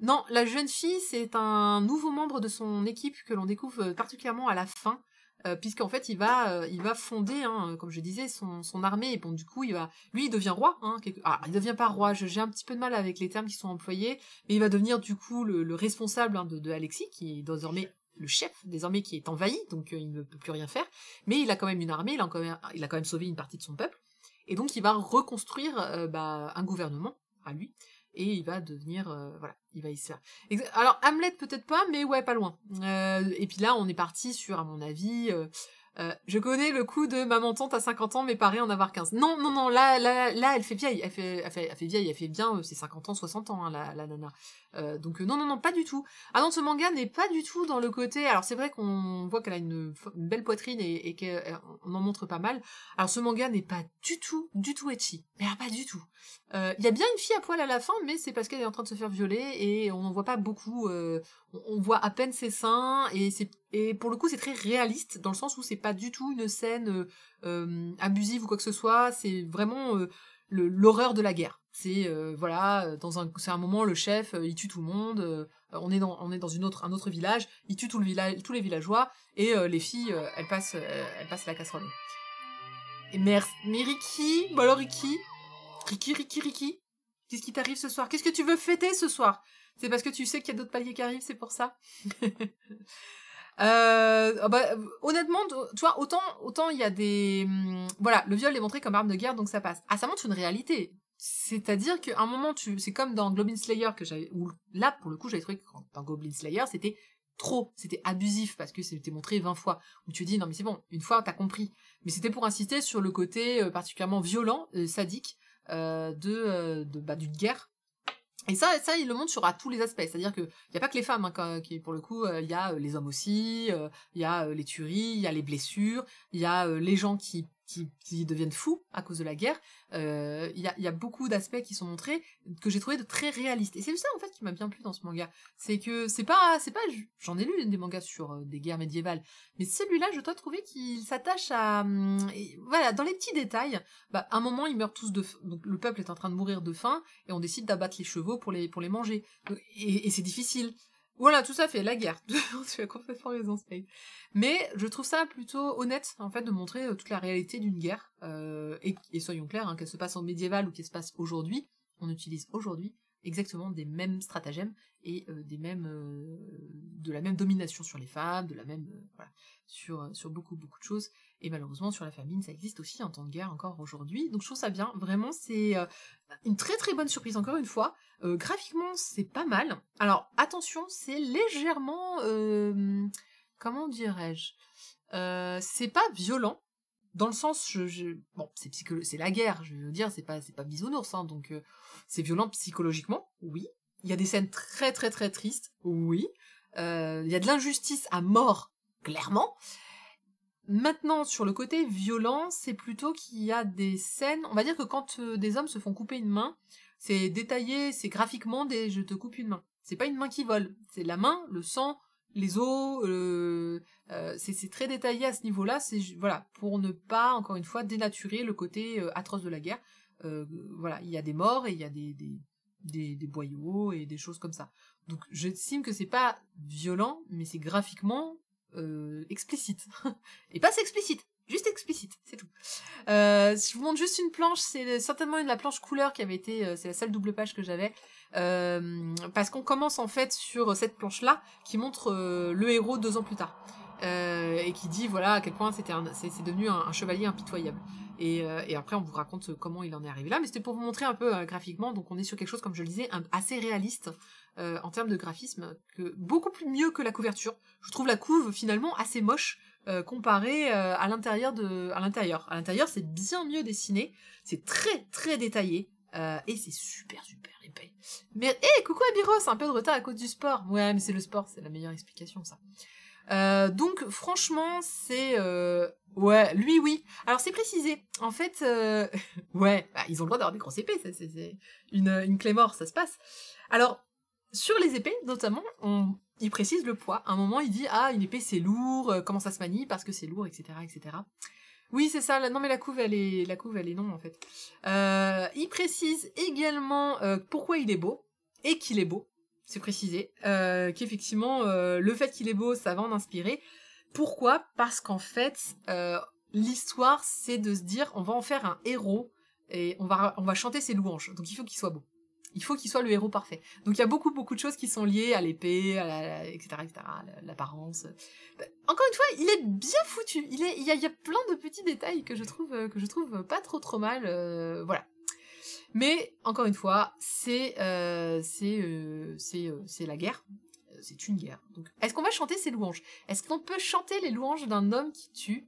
Non, la jeune fille, c'est un nouveau membre de son équipe que l'on découvre particulièrement à la fin, puisqu'en fait il va fonder, hein, comme je disais, son armée, et bon du coup il devient roi, hein, il devient pas roi, j'ai un petit peu de mal avec les termes qui sont employés, mais il va devenir du coup le responsable, hein, de Alexis, qui est désormais le chef, désormais, qui est envahi, donc il ne peut plus rien faire, mais il a quand même une armée, il a quand même sauvé une partie de son peuple, et donc il va reconstruire un gouvernement à lui, et il va devenir, voilà, il va y se faire. Alors, Hamlet, peut-être pas, mais ouais, pas loin. Et puis là, on est parti sur, à mon avis, Je connais le coup de maman tante à 50 ans, mais paraît en avoir 15. Non, non, non, là, elle fait vieille. Elle fait vieille, elle fait bien ses 50 ans, 60 ans, hein, la nana. Donc, non, non, non, pas du tout. Ah non, ce manga n'est pas du tout dans le côté... Alors, c'est vrai qu'on voit qu'elle a une belle poitrine et qu'on en montre pas mal. Alors, ce manga n'est pas du tout ecchi. Mais alors, pas du tout. Il y a bien une fille à poil à la fin, mais c'est parce qu'elle est en train de se faire violer et on n'en voit pas beaucoup. On voit à peine ses seins et pour le coup c'est très réaliste dans le sens où c'est pas du tout une scène abusive ou quoi que ce soit. C'est vraiment l'horreur de la guerre. C'est voilà, c'est un moment le chef il tue tout le monde. On est dans un autre village, il tue tous les villageois et les filles elles passent la casserole. Et merci, mais Ricky, bon alors Ricky, qu'est-ce qui t'arrive ce soir? Qu'est-ce que tu veux fêter ce soir? C'est parce que tu sais qu'il y a d'autres paliers qui arrivent, c'est pour ça. Honnêtement, tu vois, autant il y a des... voilà, le viol est montré comme arme de guerre, donc ça passe. Ah, ça montre une réalité. C'est-à-dire qu'à un moment, c'est comme dans Goblin Slayer, où là, pour le coup, j'avais trouvé que dans Goblin Slayer, c'était trop, c'était abusif, parce que c'était montré 20 fois. Où tu dis, non mais c'est bon, une fois, t'as compris. Mais c'était pour insister sur le côté particulièrement violent, sadique, d'une guerre. Et ça, il le montre sur à tous les aspects. C'est-à-dire que y a pas que les femmes, hein, qui pour le coup, il y a les hommes aussi, il y a les tueries, il y a les blessures, il y a les gens qui deviennent fous à cause de la guerre. Il y a beaucoup d'aspects qui sont montrés que j'ai trouvé de très réalistes. Et c'est ça en fait qui m'a bien plu dans ce manga. C'est que c'est pas, j'en ai lu des mangas sur des guerres médiévales, mais celui-là, je dois trouver qu'il s'attache à, voilà, dans les petits détails. Bah, à un moment, ils meurent tous de faim. Donc le peuple est en train de mourir de faim et on décide d'abattre les chevaux pour les manger. Et c'est difficile. Voilà, tout ça fait la guerre. Tu as complètement raison, Spade. Mais je trouve ça plutôt honnête, en fait, de montrer toute la réalité d'une guerre. Et soyons clairs, hein, qu'elle se passe en médiéval ou qu'elle se passe aujourd'hui, on utilise aujourd'hui exactement des mêmes stratagèmes et de la même domination sur les femmes, de la même voilà, sur beaucoup de choses. Et malheureusement sur la famine, ça existe aussi en temps de guerre encore aujourd'hui. Donc je trouve ça bien. Vraiment, c'est une très très bonne surprise encore une fois. Graphiquement, c'est pas mal. Alors attention, c'est légèrement comment dirais-je, c'est pas violent. Dans le sens, bon, c'est la guerre, je veux dire, c'est pas bisounours, hein, donc c'est violent psychologiquement, oui. Il y a des scènes très très très tristes, oui. Il y a de l'injustice à mort, clairement. Maintenant, sur le côté violent, c'est plutôt qu'il y a des scènes, on va dire que quand des hommes se font couper une main, c'est détaillé, c'est graphiquement des je te coupe une main. C'est pas une main qui vole, c'est la main, le sang, les os, c'est très détaillé à ce niveau-là, c'est voilà, pour ne pas, encore une fois, dénaturer le côté atroce de la guerre. Voilà, il y a des morts et il y a des boyaux et des choses comme ça. Donc j'estime que c'est pas violent, mais c'est graphiquement explicite. Et pas c'est explicite, juste explicite, c'est tout. Je vous montre juste une planche, c'est certainement la planche couleur qui avait été, c'est la seule double page que j'avais. Parce qu'on commence en fait sur cette planche-là qui montre le héros 2 ans plus tard. Et qui dit voilà à quel point c'est devenu un chevalier impitoyable. Et après on vous raconte comment il en est arrivé là, mais c'était pour vous montrer un peu graphiquement, donc on est sur quelque chose, comme je le disais, assez réaliste en termes de graphisme, beaucoup plus mieux que la couverture. Je trouve la couve finalement assez moche comparée à l'intérieur. À l'intérieur c'est bien mieux dessiné, c'est très très détaillé. Et c'est super épais. Mais coucou Abiros, un peu de retard à cause du sport. Ouais, mais c'est le sport, c'est la meilleure explication ça. Donc franchement c'est ouais, lui oui. Alors c'est précisé. En fait ouais, bah, ils ont le droit d'avoir des grosses épées, c'est une Claymore, ça se passe. Alors sur les épées notamment, il précise le poids. À un moment il dit une épée c'est lourd, comment ça se manie parce que c'est lourd, etc. etc. Oui, c'est ça. Non, mais la couve, elle est non, en fait. Il précise également pourquoi il est beau, et qu'il est beau. C'est précisé. Qu'effectivement, le fait qu'il est beau, ça va en inspirer. Pourquoi? Parce qu'en fait, l'histoire, c'est de se dire, on va en faire un héros, et on va chanter ses louanges. Donc il faut qu'il soit beau. Il faut qu'il soit le héros parfait. Donc il y a beaucoup de choses qui sont liées à l'épée, etc., l'apparence. Encore une fois, il est bien foutu. Il y a plein de petits détails que je trouve pas trop mal. Voilà. Mais encore une fois, c'est la guerre. C'est une guerre. Donc, est-ce qu'on va chanter ses louanges? Est-ce qu'on peut chanter les louanges d'un homme qui tue?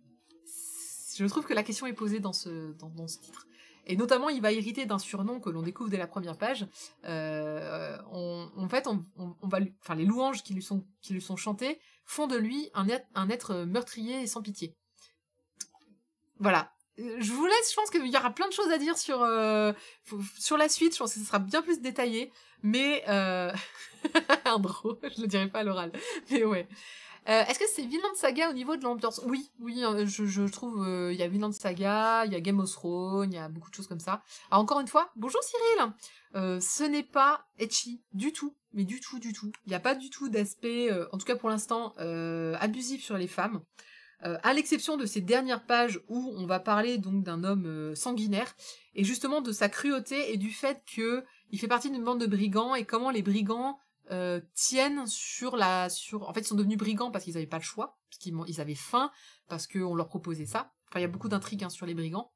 Je trouve que la question est posée dans ce titre. Et notamment, il va hériter d'un surnom que l'on découvre dès la première page. En fait, on va enfin, les louanges qui lui sont chantées font de lui un être meurtrier et sans pitié. Voilà. Je vous laisse, je pense qu'il y aura plein de choses à dire sur la suite, je pense que ce sera bien plus détaillé, mais Andro, je le dirai pas à l'oral, mais ouais. Est-ce que c'est Vinland Saga au niveau de l'ambiance? Oui, je trouve, il y a Vinland Saga, il y a Game of Thrones, il y a beaucoup de choses comme ça. Alors encore une fois, bonjour Cyril. Ce n'est pas ecchi du tout, mais du tout. Il n'y a pas du tout d'aspect, en tout cas pour l'instant, abusif sur les femmes. À l'exception de ces dernières pages où on va parler donc d'un homme sanguinaire, et justement de sa cruauté et du fait que il fait partie d'une bande de brigands, et comment les brigands tiennent en fait ils sont devenus brigands parce qu'ils n'avaient pas le choix, parce qu'ils avaient faim, parce qu'on leur proposait ça. Enfin il y a beaucoup d'intrigues sur les brigands.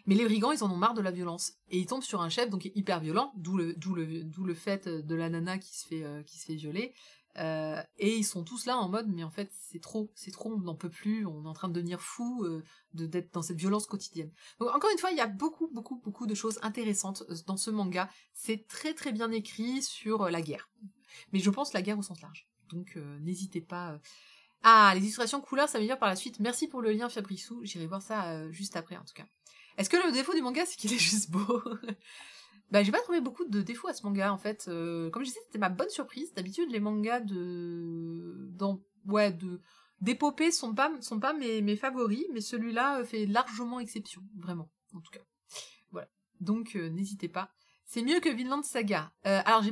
Mais les brigands, ils en ont marre de la violence. Et ils tombent sur un chef, donc hyper violent, d'où le fait de la nana qui se fait violer. Et ils sont tous là en mode, mais en fait, c'est trop, on n'en peut plus, on est en train de devenir fou d'être dans cette violence quotidienne. Donc encore une fois, il y a beaucoup de choses intéressantes dans ce manga. C'est très très bien écrit sur la guerre. Mais je pense la guerre au sens large. Donc n'hésitez pas... Ah, les illustrations couleurs s'améliorent par la suite. Merci pour le lien Fabrissou, j'irai voir ça juste après en tout cas. Est-ce que le défaut du manga, c'est qu'il est juste beau? Bah, j'ai pas trouvé beaucoup de défauts à ce manga, en fait. Comme je disais, c'était ma bonne surprise. D'habitude, les mangas d'épopée sont pas mes favoris, mais celui-là fait largement exception, vraiment, en tout cas. Voilà. Donc, n'hésitez pas. C'est mieux que Vinland Saga. Alors,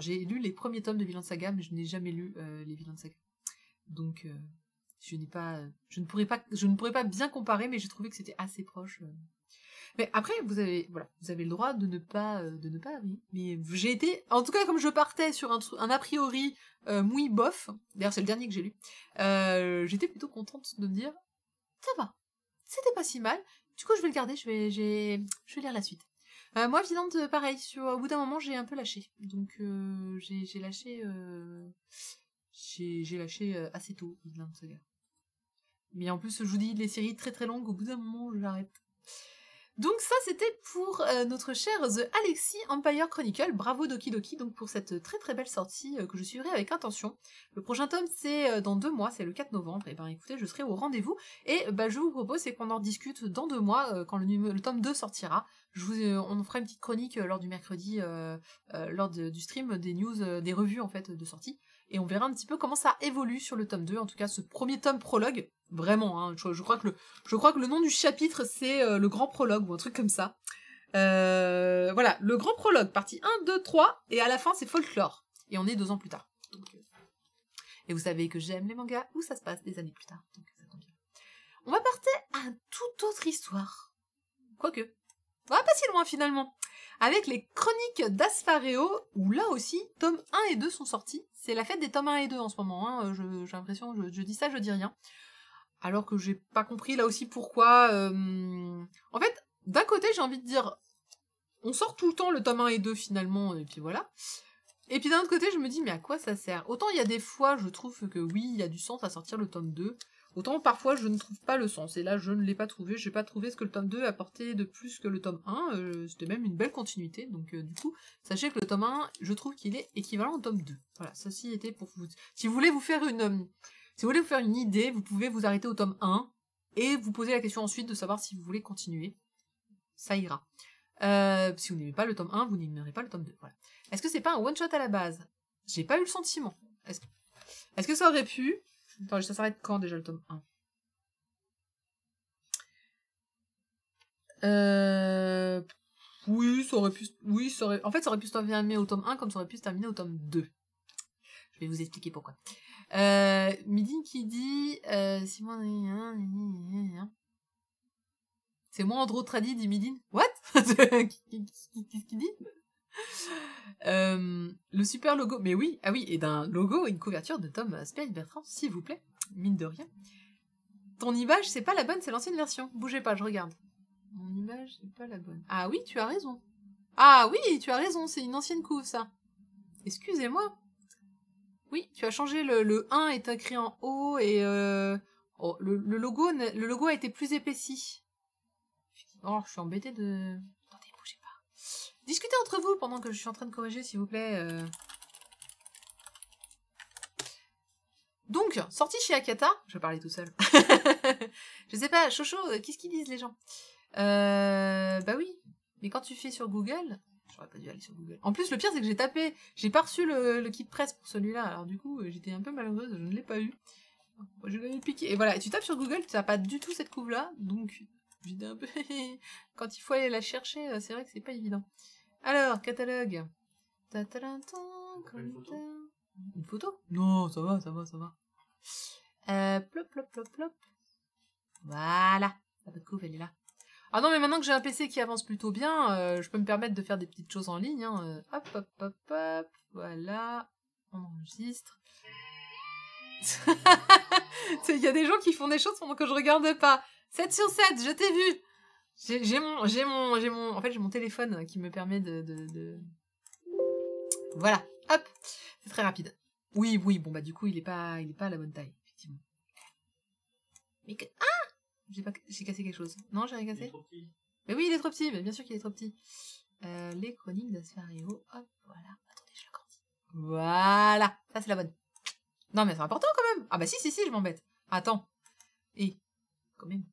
j'ai lu les premiers tomes de Vinland Saga, mais je n'ai jamais lu les Vinland Saga. Donc, je ne pourrais pas bien comparer, mais j'ai trouvé que c'était assez proche. Mais après, vous avez le droit de ne pas oui. Mais j'ai été, en tout cas, comme je partais sur un a priori mouille bof, d'ailleurs c'est le dernier que j'ai lu, j'étais plutôt contente de me dire, ça va, c'était pas si mal. Du coup, je vais le garder, je vais lire la suite. Moi, Vinland, pareil, au bout d'un moment, j'ai un peu lâché. Donc, j'ai lâché assez tôt, Vinland Saga. Mais en plus, je vous dis, les séries très très longues, au bout d'un moment, j'arrête. Donc ça, c'était pour notre cher The Alexis Empire Chronicle. Bravo Doki Doki donc pour cette très très belle sortie que je suivrai avec attention. Le prochain tome, c'est dans 2 mois, c'est le 4 novembre. Et ben écoutez, je serai au rendez-vous. Et je vous propose, c'est qu'on en discute dans 2 mois, quand le tome 2 sortira. On fera une petite chronique lors du mercredi, lors du stream, des news, des revues en fait de sortie. Et on verra un petit peu comment ça évolue sur le tome 2. En tout cas, ce premier tome prologue. Vraiment, hein, je crois que le nom du chapitre, c'est le grand prologue ou un truc comme ça. Voilà, le grand prologue, partie 1, 2, 3, et à la fin, c'est folklore. Et on est 2 ans plus tard. Donc, et vous savez que j'aime les mangas où ça se passe des années plus tard. Donc ça tombe bien. On va partir à une toute autre histoire. Quoique. On va pas si loin finalement. Avec les chroniques d'Asfareo, où là aussi, tomes 1 et 2 sont sortis. C'est la fête des tomes 1 et 2 en ce moment. Hein. J'ai l'impression, je dis ça, je dis rien. Alors que j'ai pas compris là aussi pourquoi... En fait, d'un côté, j'ai envie de dire... On sort tout le temps le tome 1 et 2 finalement, et puis voilà. Et puis d'un autre côté, je me dis, mais à quoi ça sert? Autant il y a des fois, je trouve que oui, il y a du sens à sortir le tome 2. Autant parfois, je ne trouve pas le sens. Et là, je ne l'ai pas trouvé. J'ai pas trouvé ce que le tome 2 apportait de plus que le tome 1. C'était même une belle continuité. Donc du coup, sachez que le tome 1, je trouve qu'il est équivalent au tome 2. Voilà, ceci était pour vous... Si vous voulez vous faire une idée, vous pouvez vous arrêter au tome 1 et vous poser la question ensuite de savoir si vous voulez continuer. Ça ira. Si vous n'aimez pas le tome 1, vous n'aimerez pas le tome 2. Voilà. Est-ce que c'est pas un one-shot à la base? J'ai pas eu le sentiment. Est-ce que ça aurait pu... Attends, ça s'arrête quand déjà le tome 1? Oui, ça aurait pu... En fait, ça aurait pu se terminer au tome 1 comme ça aurait pu se terminer au tome 2. Je vais vous expliquer pourquoi. Midin qui dit c'est moi Andro Tradi dit Midin. What? Qu'est-ce qu'il dit? Le super logo. Mais oui, ah oui, et d'un logo, une couverture de Tom Spirit Bertrand, s'il vous plaît. Mine de rien. Ton image, c'est pas la bonne, c'est l'ancienne version. Bougez pas, je regarde. Mon image, c'est pas la bonne. Ah oui, tu as raison. Ah oui, tu as raison, c'est une ancienne couve, ça. Excusez-moi. Oui, tu as changé le 1 est écrit en haut et Oh, le logo a été plus épaissi. Oh, je suis embêtée de... Attendez, bougez pas. Discutez entre vous pendant que je suis en train de corriger, s'il vous plaît. Donc, sorti chez Akata, je vais parler tout seul. Je sais pas, Chocho, qu'est-ce qu'ils disent les gens? Bah oui, mais quand tu fais sur Google, j'aurais pas dû aller sur Google. En plus, le pire, c'est que j'ai tapé, j'ai pas reçu le kit presse pour celui-là, alors du coup, j'étais un peu malheureuse, je ne l'ai pas eu. Je l'avais piqué. Et voilà, et tu tapes sur Google, tu n'as pas du tout cette couve-là, donc j'étais un peu... Quand il faut aller la chercher, c'est vrai que c'est pas évident. Alors, catalogue. Une photo? Non, ça va, ça va, ça va. Plop, plop, plop, plop. Voilà. La bonne couve, elle est là. Ah non, mais maintenant que j'ai un PC qui avance plutôt bien, je peux me permettre de faire des petites choses en ligne. Hein. Hop, hop, hop, hop. Voilà. On enregistre. Il y a des gens qui font des choses pendant que je regarde pas. 7 sur 7, je t'ai vu. En fait, j'ai mon téléphone qui me permet de... Voilà. Hop. C'est très rapide. Oui, oui, bon, bah, du coup, il est pas à la bonne taille, effectivement. Mais que... Ah! J'ai cassé quelque chose. Non, j'ai rien cassé? Mais oui, il est trop petit, mais bien sûr qu'il est trop petit. Les chroniques d'Asfario. Hop, voilà. Attendez, je l'agrandis. Voilà. Ça, c'est la bonne. Non, mais c'est important quand même. Ah bah si, je m'embête. Attends. Et, quand même.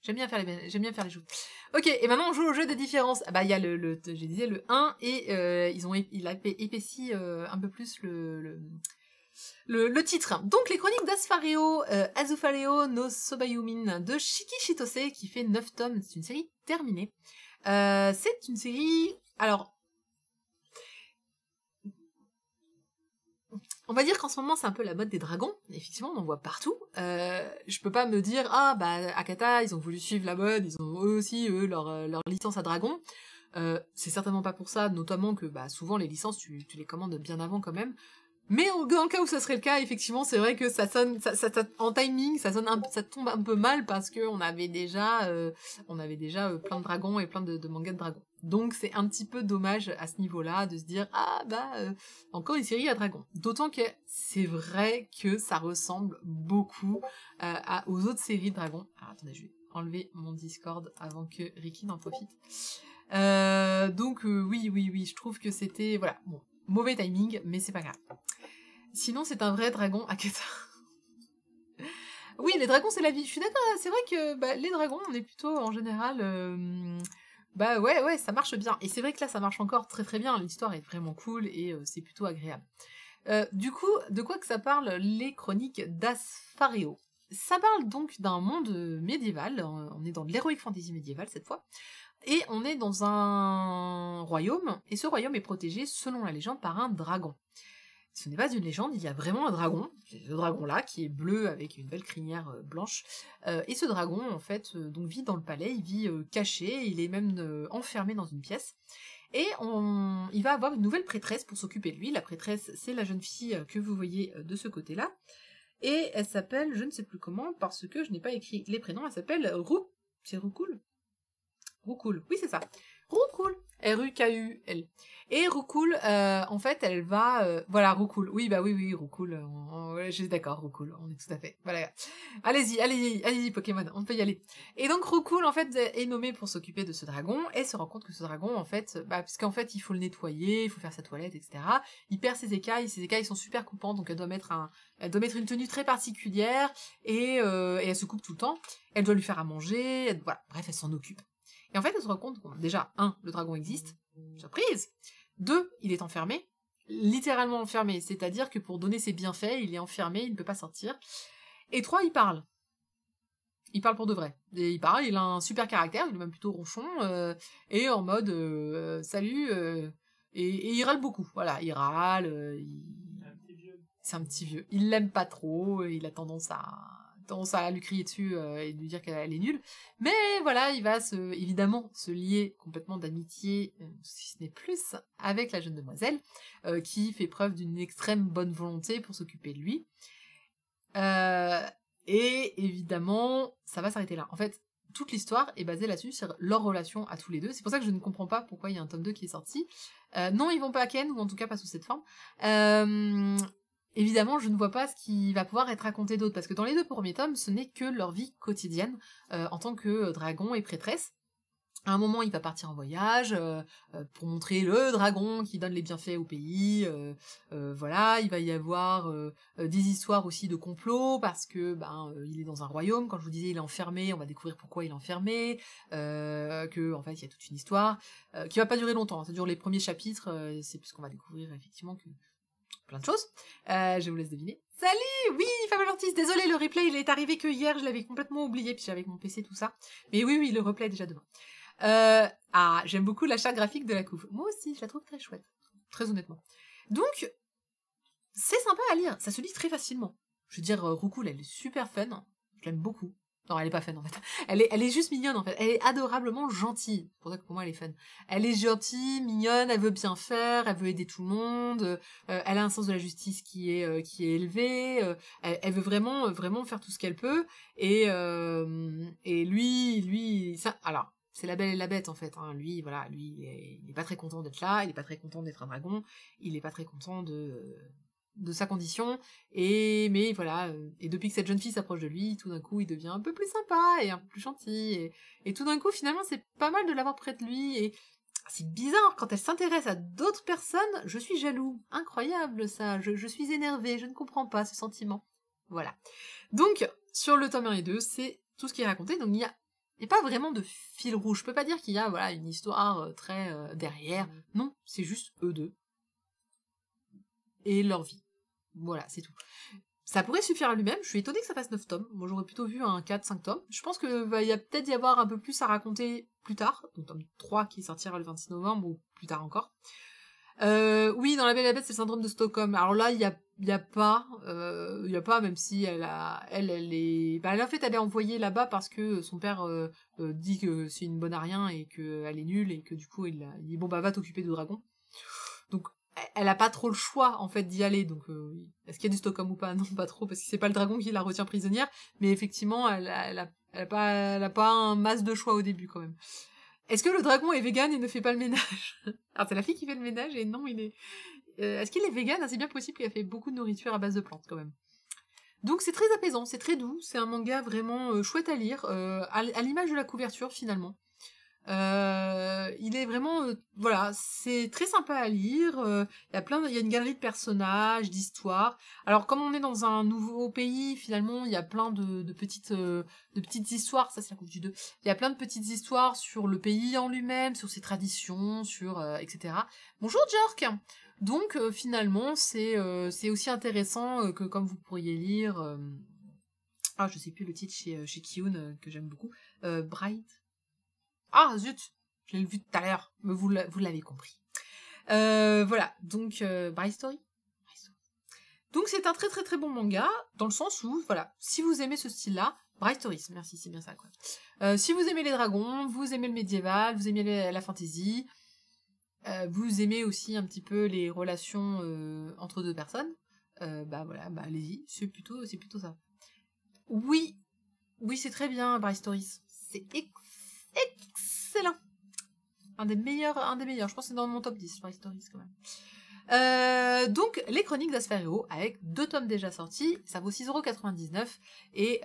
J'aime bien faire les choses. Ok, et maintenant on joue au jeu des différences. Ah bah il y a je disais le 1 et il a épaissi un peu plus le titre. Donc les chroniques d'Asfario, Azufaleo no Sobayumin de Shiki Chitose qui fait 9 tomes. C'est une série terminée. C'est une série... Alors... On va dire qu'en ce moment, c'est un peu la mode des dragons. Effectivement, on en voit partout. Je peux pas me dire, ah, bah, Akata, ils ont voulu suivre la mode, ils ont eux aussi, leur licence à dragon. C'est certainement pas pour ça, notamment que, bah, souvent, les licences, tu les commandes bien avant quand même. Mais dans le cas où ça serait le cas, effectivement, c'est vrai que ça sonne, en timing, ça tombe un peu mal parce que on avait déjà plein de dragons et plein de mangas de dragons. Donc c'est un petit peu dommage à ce niveau-là de se dire ah bah encore une série à dragons. D'autant que c'est vrai que ça ressemble beaucoup aux autres séries de dragons. Alors, attendez, je vais enlever mon Discord avant que Ricky n'en profite. Donc oui, je trouve que c'était voilà bon. Mauvais timing, mais c'est pas grave. Sinon, c'est un vrai dragon Akata. Oui, les dragons, c'est la vie. Je suis d'accord, c'est vrai que bah, les dragons, on est plutôt, en général... Bah ouais, ça marche bien. Et c'est vrai que là, ça marche encore très très bien. L'histoire est vraiment cool et c'est plutôt agréable. Du coup, de quoi que ça parle, les chroniques d'Asfario? Ça parle donc d'un monde médiéval. On est dans de l'heroic fantasy médiéval cette fois. Et on est dans un royaume, et ce royaume est protégé, selon la légende, par un dragon. Ce n'est pas une légende, il y a vraiment un dragon, c'est ce dragon-là, qui est bleu avec une belle crinière blanche. Et ce dragon, en fait, donc vit dans le palais, il vit caché, il est même enfermé dans une pièce. Et il va avoir une nouvelle prêtresse pour s'occuper de lui. La prêtresse, c'est la jeune fille que vous voyez de ce côté-là. Et elle s'appelle, je ne sais plus comment, parce que je n'ai pas écrit les prénoms, elle s'appelle C'est Rukul? Rukul, oui c'est ça. Rukul, R-U-K-U-L. Et Rukul, en fait, elle va... voilà, Rukul. Oui, bah oui, Rukul. Je suis d'accord, Rukul. On est tout à fait. Voilà. Allez-y, Pokémon. On peut y aller. Et donc, Rukul, en fait, est nommé pour s'occuper de ce dragon et se rend compte que ce dragon, en fait... Bah, parce qu'en fait, il faut le nettoyer, il faut faire sa toilette, etc. Il perd ses écailles. Ses écailles sont super coupantes, donc elle doit mettre une tenue très particulière et elle se coupe tout le temps. Elle doit lui faire à manger. Voilà. Bref, elle s'en occupe. Et en fait, elle se rend compte que, déjà, 1, le dragon existe. Surprise! 2, il est enfermé. Littéralement enfermé. C'est-à-dire que pour donner ses bienfaits, il est enfermé, il ne peut pas sortir. Et 3, il parle. Il parle pour de vrai. Et il parle, il a un super caractère, il est même plutôt ronchon, et en mode salut, et il râle beaucoup. Voilà, il râle, c'est un petit vieux. Il l'aime pas trop, il a tendance à lui crier dessus et lui dire qu'elle est nulle. Mais voilà, il va évidemment se lier complètement d'amitié, si ce n'est plus, avec la jeune demoiselle, qui fait preuve d'une extrême bonne volonté pour s'occuper de lui. Et évidemment, ça va s'arrêter là. En fait, toute l'histoire est basée là-dessus, sur leur relation à tous les deux. C'est pour ça que je ne comprends pas pourquoi il y a un tome 2 qui est sorti. Non, ils vont pas à Ken, ou en tout cas pas sous cette forme. évidemment, je ne vois pas ce qui va pouvoir être raconté d'autre, parce que dans les 2 premiers tomes, ce n'est que leur vie quotidienne, en tant que dragon et prêtresse. À un moment, il va partir en voyage pour montrer le dragon qui donne les bienfaits au pays. Voilà, il va y avoir des histoires aussi de complot parce que il est dans un royaume. Quand je vous disais il est enfermé, on va découvrir pourquoi il est enfermé. Que en fait il y a toute une histoire qui va pas durer longtemps. Ça dure les premiers chapitres. C'est parce qu'on va découvrir effectivement que plein de choses. Je vous laisse deviner. Salut, oui, Fable Ortiz, désolé, le replay il est arrivé que hier, je l'avais complètement oublié puis j'avais avec mon PC tout ça. Mais oui, le replay est déjà demain. J'aime beaucoup la charte graphique de la couve. Moi aussi, je la trouve très chouette. Très honnêtement. Donc, c'est sympa à lire. Ça se lit très facilement. Je veux dire, Roukoul, elle est super fun. Je l'aime beaucoup. Non, elle est pas fun, en fait. Elle est juste mignonne, en fait. Elle est adorablement gentille. C'est pour ça que pour moi, elle est fun. Elle est gentille, mignonne, elle veut bien faire, elle veut aider tout le monde. Elle a un sens de la justice qui est élevé. Elle veut vraiment faire tout ce qu'elle peut. Et lui, ça, alors, c'est la belle et la bête, en fait. Hein. Lui, voilà, il est pas très content d'être là, il est pas très content d'être un dragon, il est pas très content de sa condition, mais voilà, et depuis que cette jeune fille s'approche de lui, tout d'un coup, il devient un peu plus sympa, et un peu plus gentil, et tout d'un coup, finalement, c'est pas mal de l'avoir près de lui, et c'est bizarre, quand elle s'intéresse à d'autres personnes, je suis jaloux. Incroyable, ça, je suis énervée, je ne comprends pas ce sentiment. Voilà. Donc, sur le tome 1 et 2, c'est tout ce qui est raconté, donc il n'y a pas vraiment de fil rouge. Je peux pas dire qu'il y a voilà une histoire très derrière. Non, c'est juste eux deux. Et leur vie. Voilà, c'est tout. Ça pourrait suffire à lui-même. Je suis étonnée que ça fasse 9 tomes. Moi, j'aurais plutôt vu un 4-5 tomes. Je pense que va y a peut-être y avoir un peu plus à raconter plus tard. Donc, tome 3 qui sortira le 26 novembre ou plus tard encore. Oui, dans La Belle et la Bête, c'est le syndrome de Stockholm. Alors là, il y a pas, même si elle est, en fait, elle est envoyée là-bas parce que son père dit que c'est une bonne à rien et qu'elle est nulle et que du coup, il dit bon va t'occuper de dragon. Donc, elle a pas trop le choix en fait d'y aller. Donc, est-ce qu'il y a du Stockholm ou pas? Non, pas trop, parce que c'est pas le dragon qui la retient prisonnière. Mais effectivement, elle a pas un masse de choix au début quand même. Est-ce que le dragon est vegan et ne fait pas le ménage? Alors c'est la fille qui fait le ménage et non, il est... Est-ce qu'il est vegan? C'est bien possible qu'il a fait beaucoup de nourriture à base de plantes quand même. Donc c'est très apaisant, c'est très doux, c'est un manga vraiment chouette à lire, à l'image de la couverture finalement. Il est vraiment... voilà, c'est très sympa à lire, il y a une galerie de personnages, d'histoires. Alors comme on est dans un nouveau pays, finalement, il y a plein de petites histoires, ça c'est la coupe du 2, il y a plein de petites histoires sur le pays en lui-même, sur ses traditions, sur... etc. Bonjour Jork. Donc finalement, c'est aussi intéressant que comme vous pourriez lire... je sais plus le titre chez Kiyun, que j'aime beaucoup. Bright. Ah, zut, je l'ai vu tout à l'heure, mais vous l'avez compris. Voilà, donc, Bright Story. Donc c'est un très très très bon manga, dans le sens où, voilà, si vous aimez ce style-là, Bright Stories, merci, c'est bien ça, quoi. Si vous aimez les dragons, vous aimez le médiéval, vous aimez la fantasy, vous aimez aussi un petit peu les relations entre deux personnes, allez-y, c'est plutôt ça. Oui, c'est très bien, Bright Stories. C'est excellent. Un des meilleurs. Je pense que c'est dans mon top 10, Bright Stories, quand même. Donc, les Chroniques d'Asfario, avec 2 tomes déjà sortis, ça vaut 6,99€ et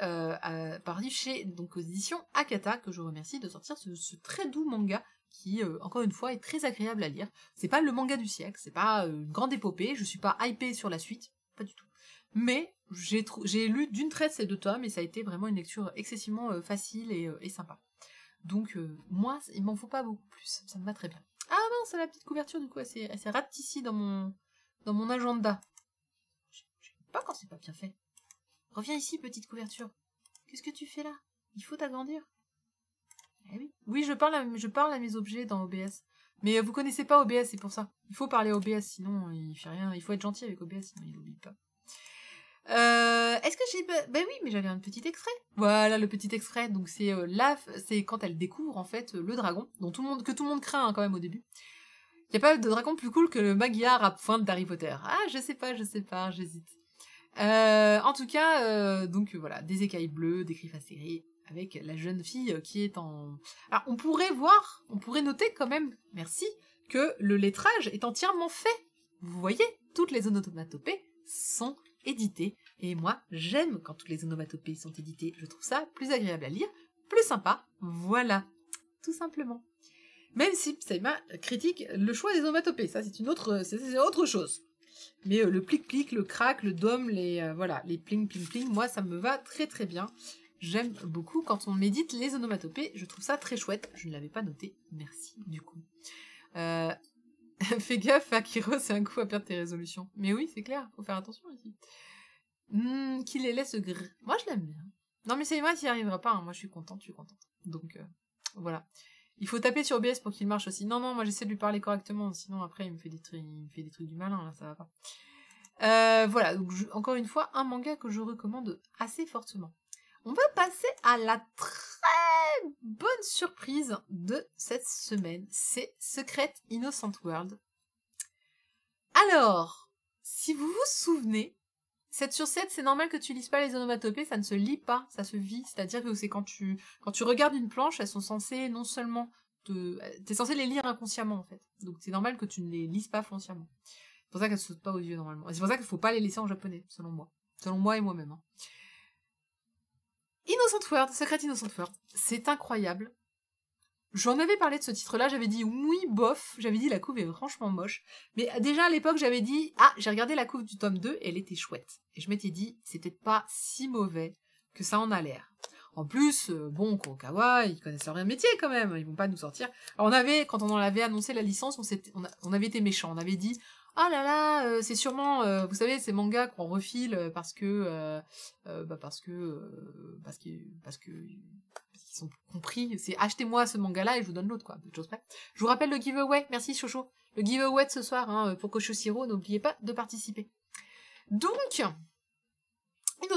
paru chez, donc, aux éditions Akata, que je remercie de sortir ce très doux manga qui, encore une fois, est très agréable à lire. C'est pas le manga du siècle, c'est pas une grande épopée, je suis pas hypée sur la suite, pas du tout. Mais j'ai lu d'une traite ces 2 tomes et ça a été vraiment une lecture excessivement facile et sympa. Donc, moi, il m'en faut pas beaucoup plus, ça me va très bien. Ah non, c'est la petite couverture, du coup, elle s'est rate ici dans mon agenda. Je sais pas quand c'est pas bien fait. Reviens ici, petite couverture. Qu'est-ce que tu fais là? Il faut t'agrandir. Eh oui. Oui, je parle à mes objets dans OBS. Mais vous connaissez pas OBS, c'est pour ça. Il faut parler à OBS, sinon il fait rien. Il faut être gentil avec OBS, sinon il oublie pas. Est-ce que j'ai... oui, mais j'avais un petit extrait. Voilà, le petit extrait. Donc c'est c'est quand elle découvre en fait le dragon, que tout le monde craint quand même au début. Il y a pas de dragon plus cool que le Magyar à pointe d'Harry Potter. Ah, je sais pas, j'hésite. En tout cas, donc voilà, des écailles bleues, des griffes acérées, avec la jeune fille qui est en... Alors on pourrait noter quand même, merci, que le lettrage est entièrement fait. Vous voyez, toutes les onomatopées sont éditées. Et moi, j'aime quand toutes les onomatopées sont éditées. Je trouve ça plus agréable à lire, plus sympa. Voilà, tout simplement. Même si Saïma critique le choix des onomatopées, ça c'est autre chose. Mais le plic-plic, le crack, le dom, les pling-pling-pling, moi ça me va très très bien. J'aime beaucoup quand on médite les onomatopées, je trouve ça très chouette. Je ne l'avais pas noté, merci du coup. Fais gaffe, Akiro, c'est un coup à perdre tes résolutions. Mais oui, c'est clair, faut faire attention ici. Qui les laisse Moi je l'aime bien. Non mais Saïma, t'y arriveras pas, hein. Moi je suis contente, Donc voilà. Il faut taper sur BS pour qu'il marche aussi. Non, moi j'essaie de lui parler correctement, sinon après il me fait des trucs du malin, là, ça va pas. Voilà, donc encore une fois, un manga que je recommande assez fortement. On va passer à la très bonne surprise de cette semaine. C'est Secret Innocent World. Alors, si vous vous souvenez, 7 sur 7, c'est normal que tu lises pas les onomatopées, ça ne se lit pas, ça se vit. C'est-à-dire que c'est quand tu regardes une planche, elles sont censées non seulement t'es censé les lire inconsciemment, en fait. Donc c'est normal que tu ne les lises pas foncièrement. C'est pour ça qu'elles ne sautent pas aux yeux, normalement. Et c'est pour ça qu'il faut pas les laisser en japonais, selon moi. Selon moi et moi-même. Hein. Innocent World, Secret Innocent World, c'est incroyable. J'en avais parlé de ce titre-là, j'avais dit oui, bof, j'avais dit la couve est franchement moche. Mais déjà à l'époque, j'avais dit, j'ai regardé la couve du tome 2 et elle était chouette. Et je m'étais dit, c'était pas si mauvais que ça en a l'air. En plus, Kurokawa, ils connaissent leur métier quand même, ils vont pas nous sortir. Alors quand on en avait annoncé la licence, on avait été méchants, on avait dit, ah là là, c'est sûrement, vous savez, ces mangas qu'on refile parce qu'ils sont compris, c'est achetez-moi ce manga-là et je vous donne l'autre, quoi, de choses près. Je vous rappelle le giveaway, merci Chocho, le giveaway de ce soir, hein, pour Koshoshiro, n'oubliez pas de participer. Donc,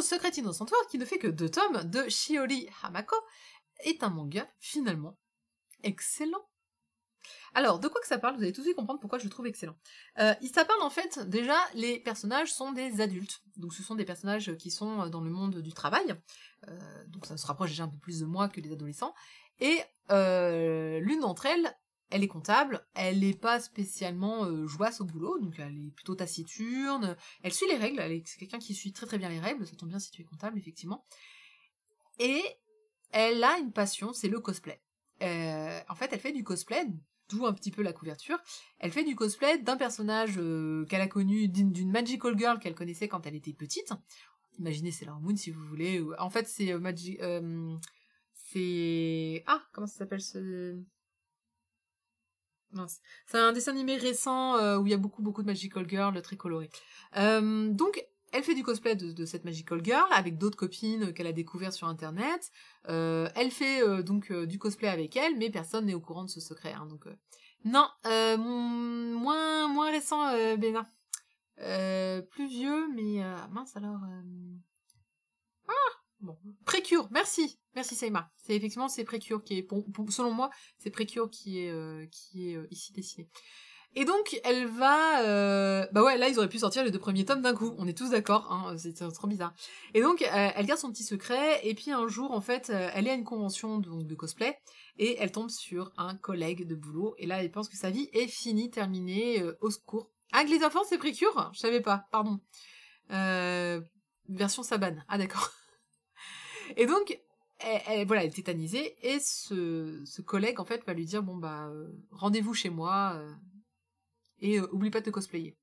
Secret Innocent World, qui ne fait que 2 tomes, de Shiori Hamako, est un manga, finalement, excellent. Alors, de quoi que ça parle, vous allez tout de suite comprendre pourquoi je le trouve excellent. Ça parle en fait, déjà, les personnages sont des adultes. Donc ce sont des personnages qui sont dans le monde du travail. Donc ça se rapproche déjà un peu plus de moi que les adolescents. Et l'une d'entre elles, elle est comptable, elle n'est pas spécialement jouasse au boulot, donc elle est plutôt taciturne, elle suit les règles, c'est quelqu'un qui suit très très bien les règles, ça tombe bien si tu es comptable, effectivement. Et elle a une passion, c'est le cosplay. En fait, elle fait du cosplay, d'où un petit peu la couverture. Elle fait du cosplay d'un personnage qu'elle a connu, d'une magical girl qu'elle connaissait quand elle était petite. Imaginez Sailor Moon si vous voulez. En fait, c'est comment ça s'appelle ce... Mince. C'est un dessin animé récent où il y a beaucoup de magical girl très colorées. Donc, elle fait du cosplay de cette magical girl avec d'autres copines qu'elle a découvert sur internet. Elle fait du cosplay avec elle, mais personne n'est au courant de ce secret. Hein, donc non, moins récent, Bénin. Plus vieux, mais mince alors. Bon, Precure, merci Seima. C'est effectivement Precure qui est, selon moi, c'est Precure qui est ici dessiné. Et donc, elle va... là, ils auraient pu sortir les 2 premiers tomes d'un coup. On est tous d'accord, hein, c'est trop bizarre. Et donc, elle garde son petit secret, et puis un jour, en fait, elle est à une convention de cosplay, et elle tombe sur un collègue de boulot, et là, elle pense que sa vie est finie, terminée, au secours. Ah, que les enfants, c'est Precure ? Je savais pas, pardon. Version Saban. Ah, d'accord. Et donc, elle est tétanisée, et ce collègue, en fait, va lui dire, rendez-vous chez moi... et oublie pas de te cosplayer.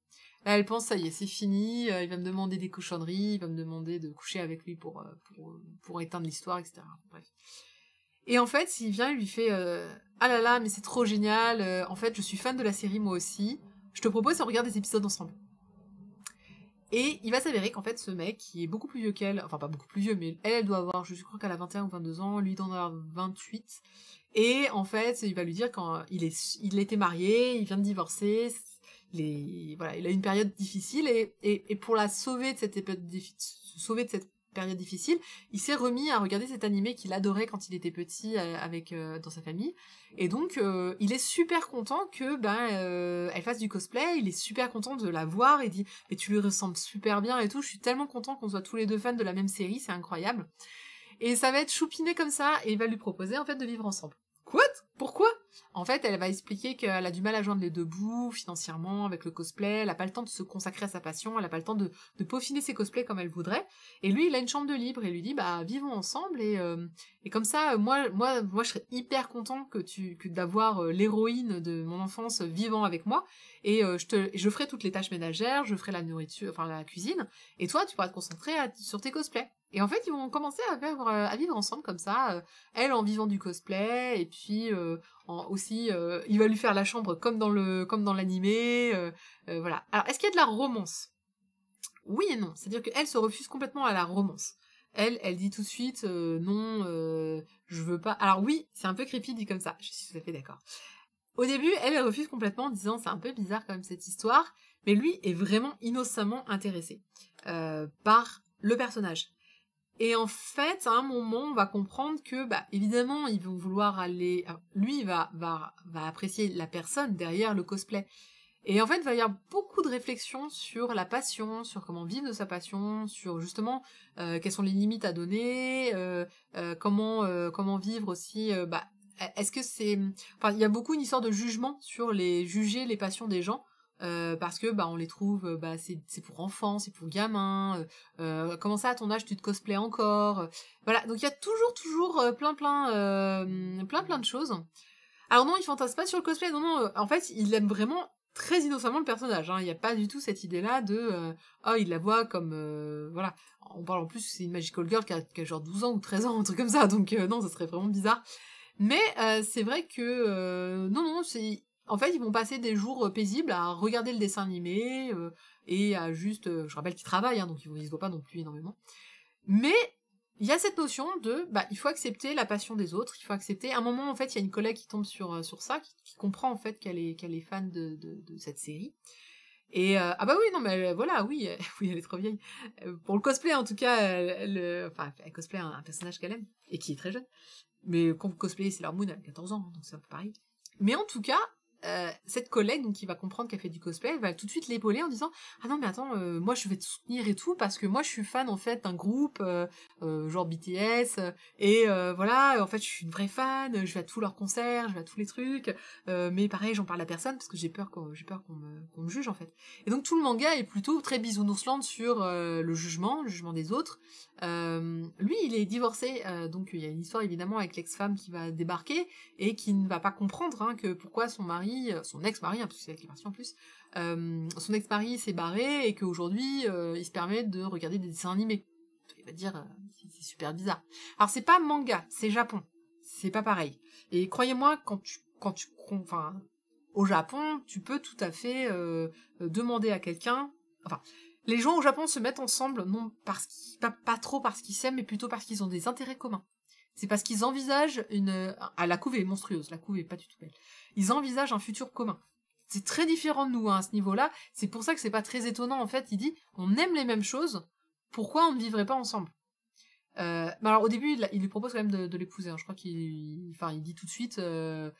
Là, elle pense, ça y est, c'est fini, il va me demander des cochonneries, il va me demander de coucher avec lui pour éteindre l'histoire, etc. Bref. Et en fait, s'il vient, il lui fait ah là là, mais c'est trop génial, en fait, je suis fan de la série moi aussi, je te propose qu'on regarde des épisodes ensemble. Et il va s'avérer qu'en fait, ce mec, qui est beaucoup plus vieux qu'elle, enfin pas beaucoup plus vieux, mais elle doit avoir, je crois qu'elle a 21 ou 22 ans, lui il doit en avoir 28, et en fait, il va lui dire quand il était marié, il vient de divorcer, il a une période difficile, et pour la sauver de cette période difficile, il s'est remis à regarder cet animé qu'il adorait quand il était petit dans sa famille. Et donc, il est super content que elle fasse du cosplay, il est super content de la voir, il dit « Mais tu lui ressembles super bien et tout, je suis tellement content qu'on soit tous les 2 fans de la même série, c'est incroyable. » Et ça va être choupiné comme ça, et il va lui proposer en fait de vivre ensemble. Quoi ? Pourquoi ? En fait, elle va expliquer qu'elle a du mal à joindre les deux bouts, financièrement, avec le cosplay, elle a pas le temps de se consacrer à sa passion, elle a pas le temps de peaufiner ses cosplays comme elle voudrait, et lui, il a une chambre de libre, et lui dit, bah, vivons ensemble, et comme ça, moi, je serais hyper content que d'avoir l'héroïne de mon enfance vivant avec moi, et je ferai toutes les tâches ménagères, je ferai la nourriture, enfin, la cuisine, et toi, tu pourras te concentrer sur tes cosplays. Et en fait, ils vont commencer à vivre ensemble comme ça, elle en vivant du cosplay, et puis aussi, il va lui faire la chambre comme dans l'animé, voilà. Alors, est-ce qu'il y a de la romance? Oui et non, c'est-à-dire qu'elle se refuse complètement à la romance. Elle dit tout de suite, non, je veux pas... Alors oui, c'est un peu creepy dit comme ça, je suis tout à fait d'accord. Au début, elle refuse complètement en disant, c'est un peu bizarre quand même cette histoire, mais lui est vraiment innocemment intéressé par le personnage. Et en fait, à un moment, on va comprendre que, bah, évidemment, ils vont vouloir aller... Lui, va apprécier la personne derrière le cosplay. Et en fait, il va y avoir beaucoup de réflexions sur la passion, sur comment vivre de sa passion, sur justement quelles sont les limites à donner, comment vivre aussi... bah, est-ce que c'est... Enfin, il y a beaucoup une histoire de jugement sur juger les passions des gens, parce que bah on les trouve bah c'est pour enfants, c'est pour gamins, comment ça à ton âge tu te cosplays encore, voilà, donc il y a toujours plein de choses. Alors non, il fantasme pas sur le cosplay, non, en fait il aime vraiment très innocemment le personnage, hein. Il n'y a pas du tout cette idée là de oh il la voit comme voilà, on parle en plus c'est une magical girl qui a genre 12 ans ou 13 ans, un truc comme ça, donc non ça serait vraiment bizarre. Mais c'est vrai que non, c'est en fait ils vont passer des jours paisibles à regarder le dessin animé et à juste, je rappelle qu'ils travaillent, hein, donc ils se voient pas non plus énormément. Mais il y a cette notion de, bah, il faut accepter la passion des autres, il faut accepter. À un moment, en fait, il y a une collègue qui tombe sur ça, qui comprend en fait qu'elle est fan de cette série. Et ah bah oui, non mais voilà, oui, oui, elle est trop vieille. Pour le cosplay, en tout cas, enfin, elle cosplay un personnage qu'elle aime et qui est très jeune. Mais quand vous cosplayez Sailor Moon, elle a 14 ans, hein, donc c'est un peu pareil. Mais en tout cas, cette collègue donc, qui va comprendre qu'elle fait du cosplay, elle va tout de suite l'épauler en disant « Ah non mais attends, moi je vais te soutenir et tout, parce que moi je suis fan en fait d'un groupe, genre BTS, et voilà, en fait je suis une vraie fan, je vais à tous leurs concerts, je vais à tous les trucs, mais pareil j'en parle à personne parce que j'ai peur qu'on me juge en fait. » Et donc tout le manga est plutôt très bisounours sur le jugement des autres. Lui il est divorcé, donc il y a une histoire évidemment avec l'ex-femme qui va débarquer, et qui ne va pas comprendre hein, que pourquoi son mari, son ex-mari, hein, parce que c'est elle qui est partie en plus, son ex-mari s'est barré et qu'aujourd'hui il se permet de regarder des dessins animés. Il va dire c'est super bizarre. Alors c'est pas manga, c'est Japon, c'est pas pareil. Et croyez-moi enfin au Japon, tu peux tout à fait demander à quelqu'un, enfin les gens au Japon se mettent ensemble non pas trop parce qu'ils s'aiment, mais plutôt parce qu'ils ont des intérêts communs. C'est parce qu'ils envisagent la couve est monstrueuse, la couve est pas du tout belle. Ils envisagent un futur commun. C'est très différent de nous hein, à ce niveau-là. C'est pour ça que c'est pas très étonnant en fait. Il dit, on aime les mêmes choses. Pourquoi on ne vivrait pas ensemble? Mais alors au début, il lui propose quand même de l'épouser. Hein. Je crois il dit tout de suite. Je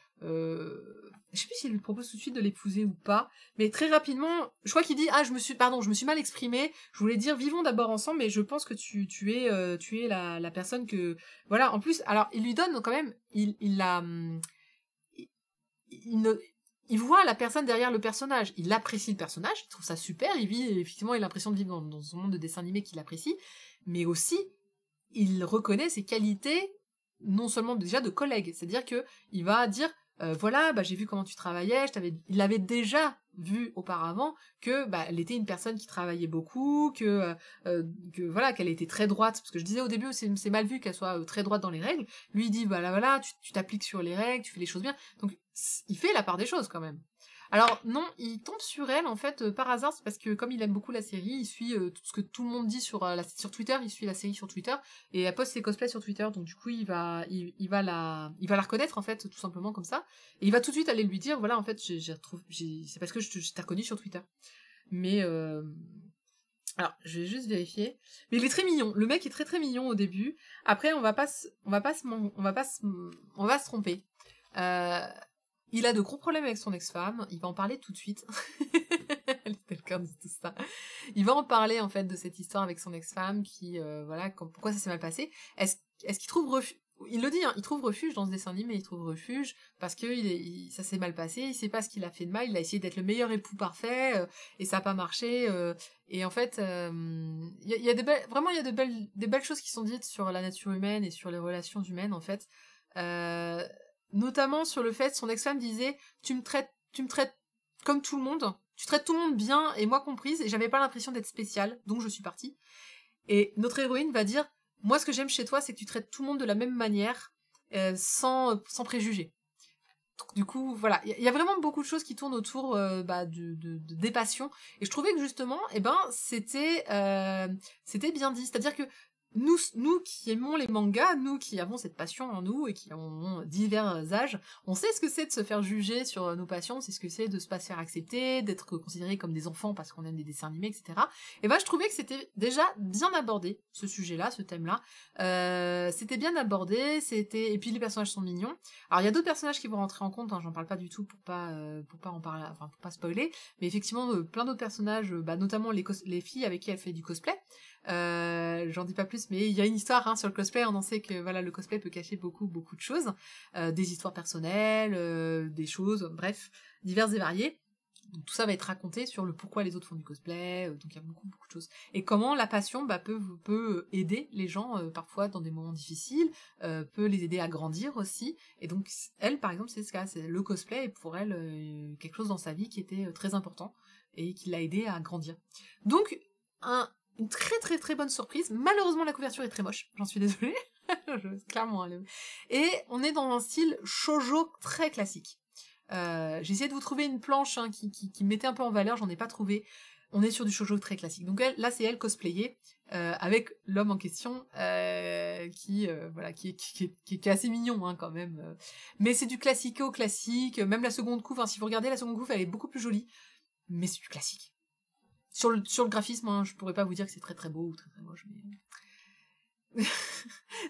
sais plus s'il lui propose tout de suite de l'épouser ou pas. Mais très rapidement, je crois qu'il dit je me suis mal exprimé. Je voulais dire vivons d'abord ensemble, mais je pense que tu es la personne que voilà. En plus, alors il lui donne quand même, il voit la personne derrière le personnage. Il apprécie le personnage, il trouve ça super. Il a l'impression de vivre dans un monde de dessin animé qu'il apprécie, mais aussi il reconnaît ses qualités, non seulement déjà de collègue, c'est-à-dire que il va dire voilà, bah, j'ai vu comment tu travaillais, il l'avait déjà vu auparavant que bah, elle était une personne qui travaillait beaucoup, que voilà, qu'elle était très droite, parce que je disais au début c'est mal vu qu'elle soit très droite dans les règles. Lui il dit voilà, tu t'appliques sur les règles, tu fais les choses bien, donc il fait la part des choses quand même. Alors non, il tombe sur elle en fait par hasard, c'est parce que comme il aime beaucoup la série, il suit tout ce que tout le monde dit sur Twitter, il suit la série sur Twitter et elle poste ses cosplays sur Twitter, donc du coup il va la reconnaître en fait tout simplement comme ça, et il va tout de suite aller lui dire voilà en fait c'est parce que je t'ai reconnu sur Twitter. Mais alors je vais juste vérifier, mais il est très mignon, le mec est très très mignon au début. Après on va se tromper. Il a de gros problèmes avec son ex-femme, il va en parler tout de suite. Little Girl dit tout ça. Il va en parler en fait de cette histoire avec son ex-femme qui, voilà, pourquoi ça s'est mal passé. Est-ce qu'il trouve il le dit, hein, il trouve refuge dans ce dessin animé, il trouve refuge parce que ça s'est mal passé, il sait pas ce qu'il a fait de mal, il a essayé d'être le meilleur époux parfait, et ça a pas marché, et en fait, il y a vraiment il y a des belles choses qui sont dites sur la nature humaine et sur les relations humaines, en fait. Notamment sur le fait, son ex-femme disait, tu me traites comme tout le monde, tu traites tout le monde bien, et moi comprise, et j'avais pas l'impression d'être spéciale, donc je suis partie. Et notre héroïne va dire, moi ce que j'aime chez toi, c'est que tu traites tout le monde de la même manière, sans préjugés. Donc, du coup, voilà, il y a vraiment beaucoup de choses qui tournent autour des passions, et je trouvais que justement, c'était bien dit, c'est-à-dire que nous qui aimons les mangas, nous qui avons cette passion en nous et qui avons divers âges, on sait ce que c'est de se faire juger sur nos passions, c'est ce que c'est de se pas se faire accepter, d'être considérés comme des enfants parce qu'on aime des dessins animés, etc. Et je trouvais que c'était déjà bien abordé, ce sujet-là, ce thème-là. C'était bien abordé, et puis les personnages sont mignons. Alors il y a d'autres personnages qui vont rentrer en compte, hein, j'en parle pas du tout pour pas en parler, enfin pour pas spoiler, mais effectivement plein d'autres personnages, notamment les filles avec qui elle fait du cosplay. J'en dis pas plus, mais il y a une histoire, hein, sur le cosplay. On en sait que voilà, le cosplay peut cacher beaucoup de choses, des histoires personnelles, des choses, bref, diverses et variées. Donc, tout ça va être raconté sur le pourquoi les autres font du cosplay, donc il y a beaucoup de choses. Et comment la passion peut aider les gens parfois dans des moments difficiles, peut les aider à grandir aussi. Et donc elle, par exemple, c'est ce cas, c'est le cosplay est pour elle quelque chose dans sa vie qui était très important et qui l'a aidé à grandir. Donc une très très très bonne surprise. Malheureusement la couverture est très moche, j'en suis désolée. Clairement. Et on est dans un style shoujo très classique. J'ai essayé de vous trouver une planche, hein, qui me mettait un peu en valeur, j'en ai pas trouvé. On est sur du shoujo très classique. Donc là c'est elle cosplayée avec l'homme en question qui est assez mignon, hein, quand même. Mais c'est du classico-classique. Même la seconde couve, hein, si vous regardez la seconde couve, elle est beaucoup plus jolie. Mais c'est du classique. Sur le graphisme, hein, je pourrais pas vous dire que c'est très très beau ou très très moche, mais...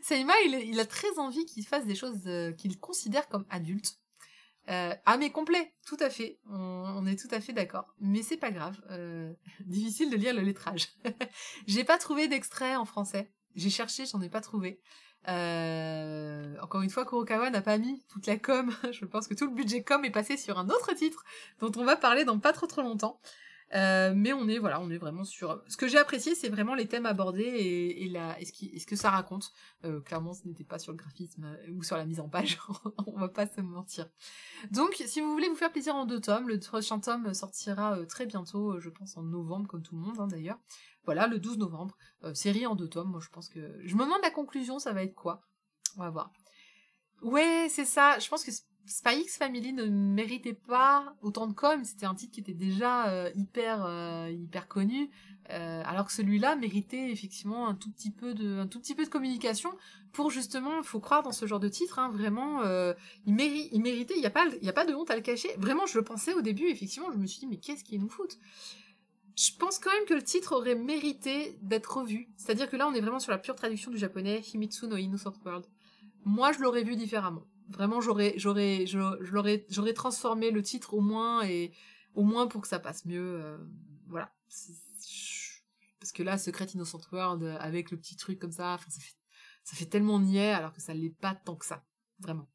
Seima, il a très envie qu'il fasse des choses qu'il considère comme adultes. Mais complet, tout à fait. On est tout à fait d'accord. Mais c'est pas grave. Difficile de lire le lettrage. J'ai pas trouvé d'extrait en français. J'ai cherché, j'en ai pas trouvé. Encore une fois, Kurokawa n'a pas mis toute la com. Je pense que tout le budget com est passé sur un autre titre dont on va parler dans pas trop longtemps. Mais on est vraiment sur... Ce que j'ai apprécié, c'est vraiment les thèmes abordés et ce que ça raconte. Clairement, ce n'était pas sur le graphisme ou sur la mise en page, on va pas se mentir. Donc, si vous voulez vous faire plaisir en 2 tomes, le prochain tome sortira très bientôt, je pense en novembre, comme tout le monde, hein, d'ailleurs. Voilà, le 12 novembre, série en 2 tomes, moi je pense que... Je me demande la conclusion, ça va être quoi? On va voir. Ouais, c'est ça, je pense que Spy X Family ne méritait pas autant de com, c'était un titre qui était déjà hyper connu, alors que celui-là méritait effectivement un tout petit peu de communication pour justement, faut croire dans ce genre de titre, hein, vraiment, il méritait, il y a pas de honte à le cacher. Vraiment, je le pensais au début, effectivement, je me suis dit mais qu'est-ce qu'ils nous foutent? Je pense quand même que le titre aurait mérité d'être revu, c'est-à-dire que là on est vraiment sur la pure traduction du japonais, Himitsu no Innocent World. Moi, je l'aurais vu différemment. Vraiment, j'aurais transformé le titre au moins pour que ça passe mieux. Voilà. Parce que là, Secret Innocent World, avec le petit truc comme ça fait tellement niais, alors que ça l'est pas tant que ça. Vraiment.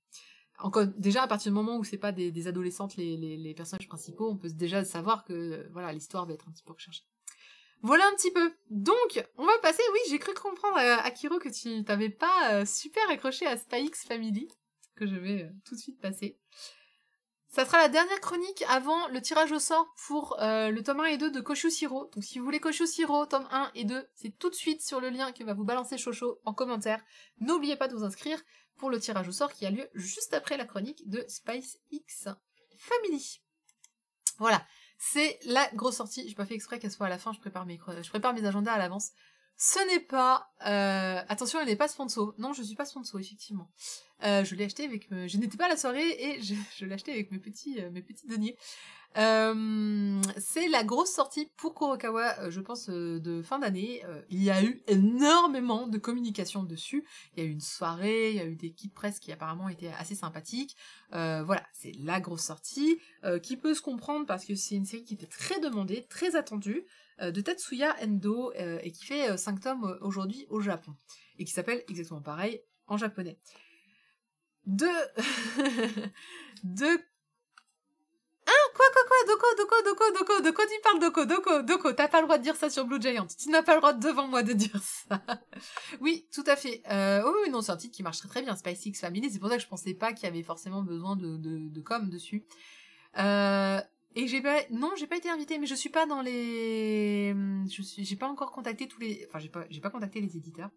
Encore, déjà, à partir du moment où c'est pas des adolescentes les personnages principaux, on peut déjà savoir que, voilà, l'histoire va être un petit peu recherchée. Voilà un petit peu. Donc, on va passer, oui, j'ai cru comprendre, Akiro, que tu t'avais pas super accroché à Spy X Family, que je vais tout de suite passer. Ça sera la dernière chronique avant le tirage au sort pour le tome 1 et 2 de Koshushiro. Donc si vous voulez Koshushiro, tome 1 et 2, c'est tout de suite sur le lien que va vous balancer Chocho en commentaire. N'oubliez pas de vous inscrire pour le tirage au sort qui a lieu juste après la chronique de Spy X Family. Voilà. C'est la grosse sortie. J'ai pas fait exprès qu'elle soit à la fin. Je prépare mes agendas à l'avance. Ce n'est pas... Attention, elle n'est pas sponsor. Non, je suis pas sponsor, effectivement. Je l'ai acheté avec... Je n'étais pas à la soirée et je l'ai acheté avec mes petits deniers. C'est la grosse sortie pour Kurokawa, je pense, de fin d'année. Il y a eu énormément de communication dessus. Il y a eu une soirée, il y a eu des kits presse qui apparemment étaient assez sympathiques. Voilà, c'est la grosse sortie, qui peut se comprendre parce que c'est une série qui était très demandée, très attendue, de Tetsuya Endo, et qui fait 5 tomes aujourd'hui au Japon. et qui s'appelle exactement pareil en japonais. De de quoi tu parles, Doko, t'as pas le droit de dire ça sur Blue Giant, tu n'as pas le droit devant moi de dire ça. Oui, tout à fait. Oui, non, c'est un titre qui marche très très bien, Spice X Family, c'est pour ça que je pensais pas qu'il y avait forcément besoin de com dessus. Et j'ai pas été invitée, mais je suis pas dans les, j'ai pas encore contacté tous les, enfin j'ai pas contacté les éditeurs.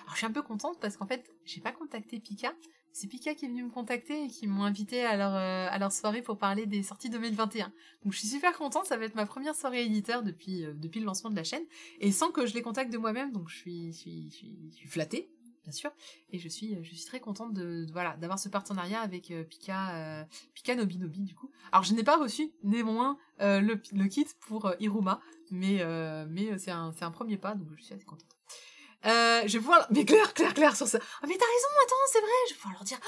Alors je suis un peu contente parce qu'en fait j'ai pas contacté Pika, c'est Pika qui est venu me contacter et qui m'ont invité à leur soirée pour parler des sorties 2021. Donc je suis super contente, ça va être ma première soirée éditeur depuis le lancement de la chaîne et sans que je les contacte de moi-même, donc je suis flattée. Bien sûr, et je suis très contente voilà d'avoir ce partenariat avec Pika Nobinobi du coup. Alors je n'ai pas reçu néanmoins le kit pour Iruma, mais c'est un premier pas, donc je suis assez contente. Je vais pouvoir... Mais Claire sur ça. Ah mais t'as raison, attends, c'est vrai, je vais pouvoir leur dire...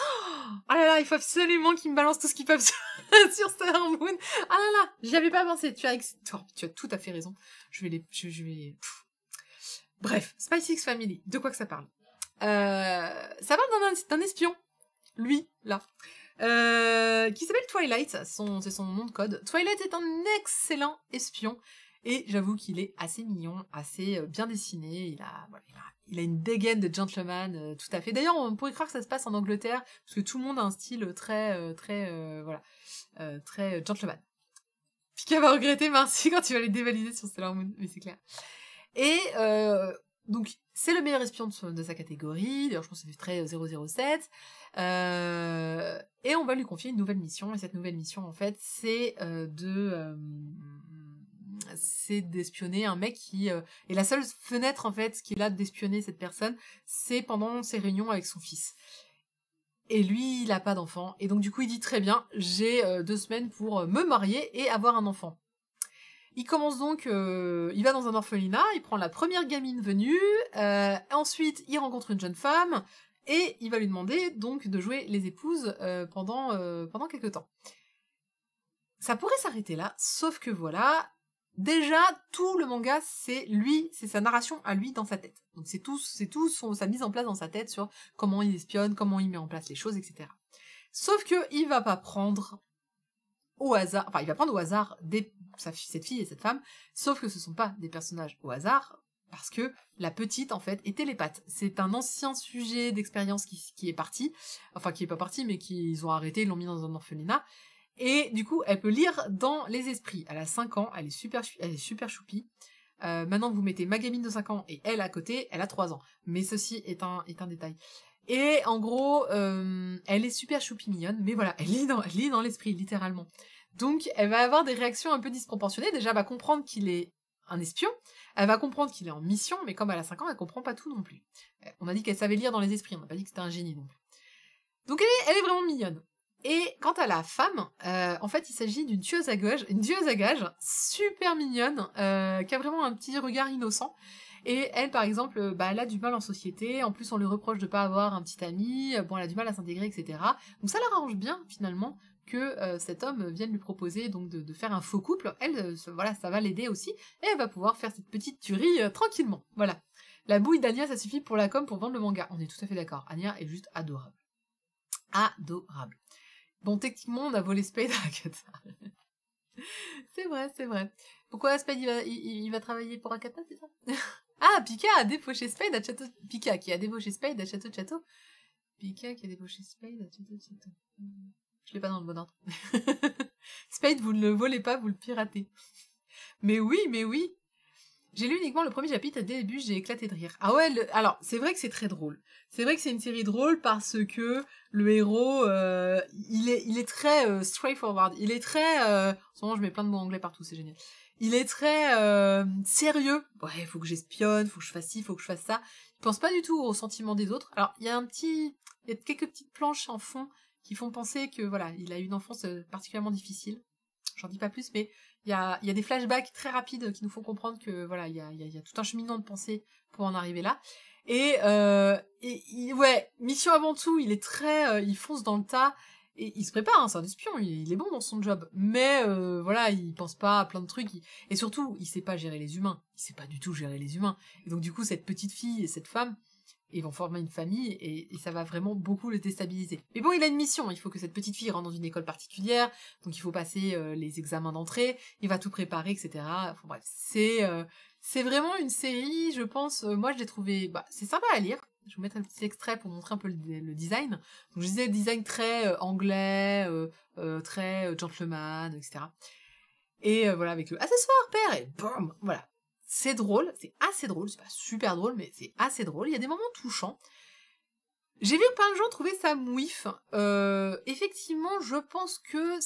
Oh là là, il faut absolument qu'ils me balancent tout ce qu'ils peuvent sur Sailor Moon. Ah là là, j'y avais pas pensé, tu as tout à fait raison. Je vais... Bref, Spice X Family, de quoi que ça parle? Ça parle d'un espion, lui, là, qui s'appelle Twilight, c'est son nom de code. Twilight est un excellent espion, et j'avoue qu'il est assez mignon, assez bien dessiné, il a une dégaine de gentleman, tout à fait. D'ailleurs, on pourrait croire que ça se passe en Angleterre, parce que tout le monde a un style très gentleman. Pika va regretter Marcy quand tu vas les dévaliser sur Sailor Moon, mais c'est clair. Et donc, c'est le meilleur espion de sa catégorie, d'ailleurs je pense que c'est très 007, et on va lui confier une nouvelle mission, et cette nouvelle mission, en fait, c'est d'espionner un mec qui... et la seule fenêtre, en fait, qu'il a d'espionner cette personne, c'est pendant ses réunions avec son fils. Et lui, il a pas d'enfant, et donc du coup, il dit très bien, j'ai 2 semaines pour me marier et avoir un enfant. Il commence donc, il va dans un orphelinat, il prend la première gamine venue, ensuite il rencontre une jeune femme, et il va lui demander donc de jouer les épouses pendant quelques temps. Ça pourrait s'arrêter là, sauf que voilà, déjà tout le manga c'est sa narration à lui dans sa tête. Donc c'est tout sa mise en place dans sa tête sur comment il espionne, comment il met en place les choses, etc. Sauf que il va pas prendre au hasard, enfin il va prendre au hasard cette fille et cette femme, sauf que ce sont pas des personnages au hasard, parce que la petite en fait est télépathe. C'est un ancien sujet d'expérience qui est parti, enfin qui est pas parti mais qu'ils ont arrêté, ils l'ont mis dans un orphelinat, et du coup elle peut lire dans les esprits. Elle a 5 ans, elle est super choupie. Maintenant vous mettez ma gamine de 5 ans et elle à côté, elle a 3 ans. Mais ceci est un détail. Et en gros, elle est super choupi mignonne, mais voilà, elle lit dans l'esprit, littéralement. Donc, elle va avoir des réactions un peu disproportionnées. Déjà, elle va comprendre qu'il est un espion, elle va comprendre qu'il est en mission, mais comme elle a 5 ans, elle comprend pas tout non plus. On a dit qu'elle savait lire dans les esprits, on n'a pas dit que c'était un génie non plus. Donc, elle est vraiment mignonne. Et quant à la femme, en fait, il s'agit d'une tueuse à gages super mignonne, qui a vraiment un petit regard innocent. Et elle, par exemple, elle a du mal en société, en plus on lui reproche de pas avoir un petit ami, bon, elle a du mal à s'intégrer, etc. Donc ça l'arrange bien, finalement, que cet homme vienne lui proposer donc de faire un faux couple. Elle, voilà, ça va l'aider aussi, et elle va pouvoir faire cette petite tuerie tranquillement. Voilà. La bouille d'Anya, ça suffit pour la com, pour vendre le manga. On est tout à fait d'accord. Anya est juste adorable. Adorable. Bon, techniquement, on a volé Spade à Akata. C'est vrai. Pourquoi Spade, il va travailler pour Akata, c'est ça? Ah, Pika a débauché Spade à Château... Pika qui a débauché Spade à Château. Pika qui a débauché Spade à Château. Je l'ai pas dans le bon ordre. Spade, vous ne le volez pas, vous le piratez. Mais oui. J'ai lu uniquement le premier chapitre, et dès le début, j'ai éclaté de rire. Ah ouais, alors, c'est vrai que c'est très drôle. C'est vrai que c'est une série drôle parce que le héros, il est très straightforward. Il est très... En ce moment, je mets plein de mots anglais partout, c'est génial. Il est très sérieux. Ouais, faut que j'espionne, faut que je fasse ci, faut que je fasse ça. Il pense pas du tout aux sentiments des autres. Alors, il y a quelques petites planches en fond qui font penser que, voilà, il a eu une enfance particulièrement difficile. J'en dis pas plus, mais il y a des flashbacks très rapides qui nous font comprendre que, voilà, il y a tout un cheminement de pensée pour en arriver là. Et ouais, mission avant tout, il est très... il fonce dans le tas. Et il se prépare, hein, c'est un espion, il est bon dans son job. Mais voilà, il pense pas à plein de trucs. Et surtout, il sait pas gérer les humains. Il sait pas du tout gérer les humains. Et donc du coup, cette petite fille et cette femme, ils vont former une famille et ça va vraiment beaucoup le déstabiliser. Mais bon, il a une mission, il faut que cette petite fille rentre dans une école particulière, donc il faut passer les examens d'entrée, il va tout préparer, etc. Enfin bref, c'est vraiment une série, je pense, moi je l'ai trouvé, c'est sympa à lire. Je vais vous mettre un petit extrait pour montrer un peu le design. Donc je disais design très anglais, très gentleman, etc. Et voilà, avec le accessoire père, et boum, voilà. C'est drôle, c'est assez drôle, c'est pas super drôle, mais c'est assez drôle. Il y a des moments touchants. J'ai vu que plein de gens trouvaient ça mouif. Effectivement, je pense que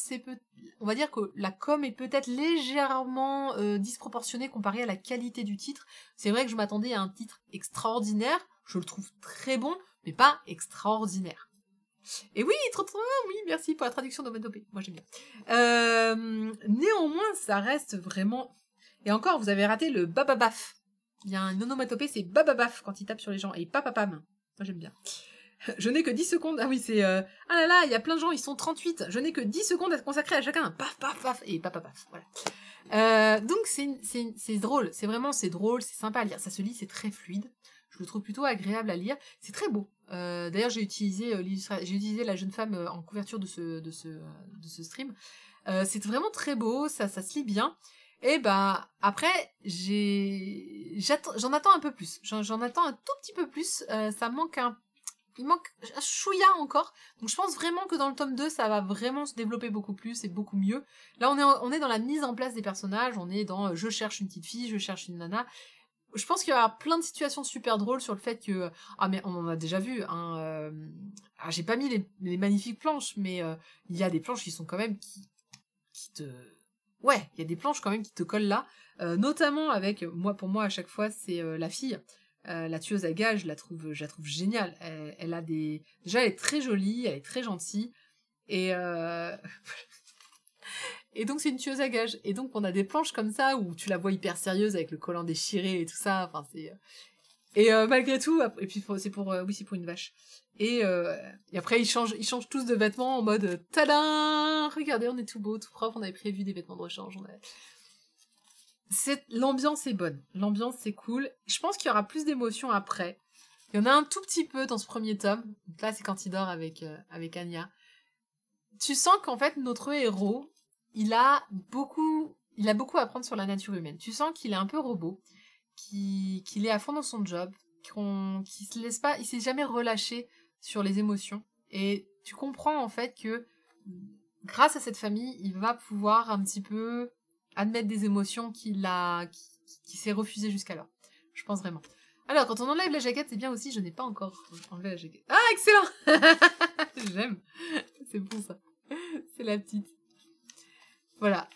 on va dire que la com est peut-être légèrement disproportionnée comparée à la qualité du titre. C'est vrai que je m'attendais à un titre extraordinaire. Je le trouve très bon, mais pas extraordinaire. Et oui, trop, oui, merci pour la traduction d'onomatopée. Moi, j'aime bien. Néanmoins, ça reste vraiment... Et encore, vous avez raté le bababaf. Il y a un onomatopée, c'est bababaf quand il tape sur les gens. Et papapam. Moi, j'aime bien. Je n'ai que 10 secondes. Ah oui, c'est... ah là là, il y a plein de gens, ils sont 38. Je n'ai que 10 secondes à consacrer à chacun. Paf, paf, paf. Et papapaf. Voilà. Donc, c'est drôle. C'est drôle, c'est sympa à lire. Ça se lit, c'est très fluide. Je le trouve plutôt agréable à lire. C'est très beau. D'ailleurs, j'ai utilisé la jeune femme en couverture de ce stream. C'est vraiment très beau, ça se lit bien. Et après, j'en attends un peu plus. J'en attends un tout petit peu plus. Il manque un chouïa encore. Donc je pense vraiment que dans le tome 2, ça va vraiment se développer beaucoup plus et beaucoup mieux. Là, on est dans la mise en place des personnages. On est dans je cherche une petite fille, je cherche une nana. Je pense qu'il y aura plein de situations super drôles sur le fait que... Ah, mais on en a déjà vu, hein. J'ai pas mis les magnifiques planches, mais il y a des planches qui sont quand même qui te... Ouais, il y a des planches quand même qui te collent là. Notamment avec... Pour moi, à chaque fois, c'est la fille. La tueuse à gages, je la trouve géniale. Elle a des... Déjà, elle est très jolie, elle est très gentille. Et... Et donc c'est une tueuse à gages. Et donc on a des planches comme ça où tu la vois hyper sérieuse avec le collant déchiré et tout ça. Enfin c'est et malgré tout. Et puis c'est pour une vache. Et après ils changent tous de vêtements en mode tadam. Regardez, on est tout beau, tout propre. On avait prévu des vêtements de rechange. L'ambiance est bonne. L'ambiance c'est cool. Je pense qu'il y aura plus d'émotions après. Il y en a un tout petit peu dans ce premier tome. Donc là c'est quand il dort avec Anya. Tu sens qu'en fait notre héros il a beaucoup à apprendre sur la nature humaine. Tu sens qu'il est un peu robot, qu'il est à fond dans son job, qu'il se laisse pas, il s'est jamais relâché sur les émotions. Et tu comprends en fait que grâce à cette famille, il va pouvoir un petit peu admettre des émotions qu'il s'est refusé jusqu'alors. Je pense vraiment. Alors, quand on enlève la jaquette, c'est bien aussi, je n'ai pas encore enlevé la jaquette. Ah, excellent. J'aime. C'est bon ça. C'est la petite. Voilà.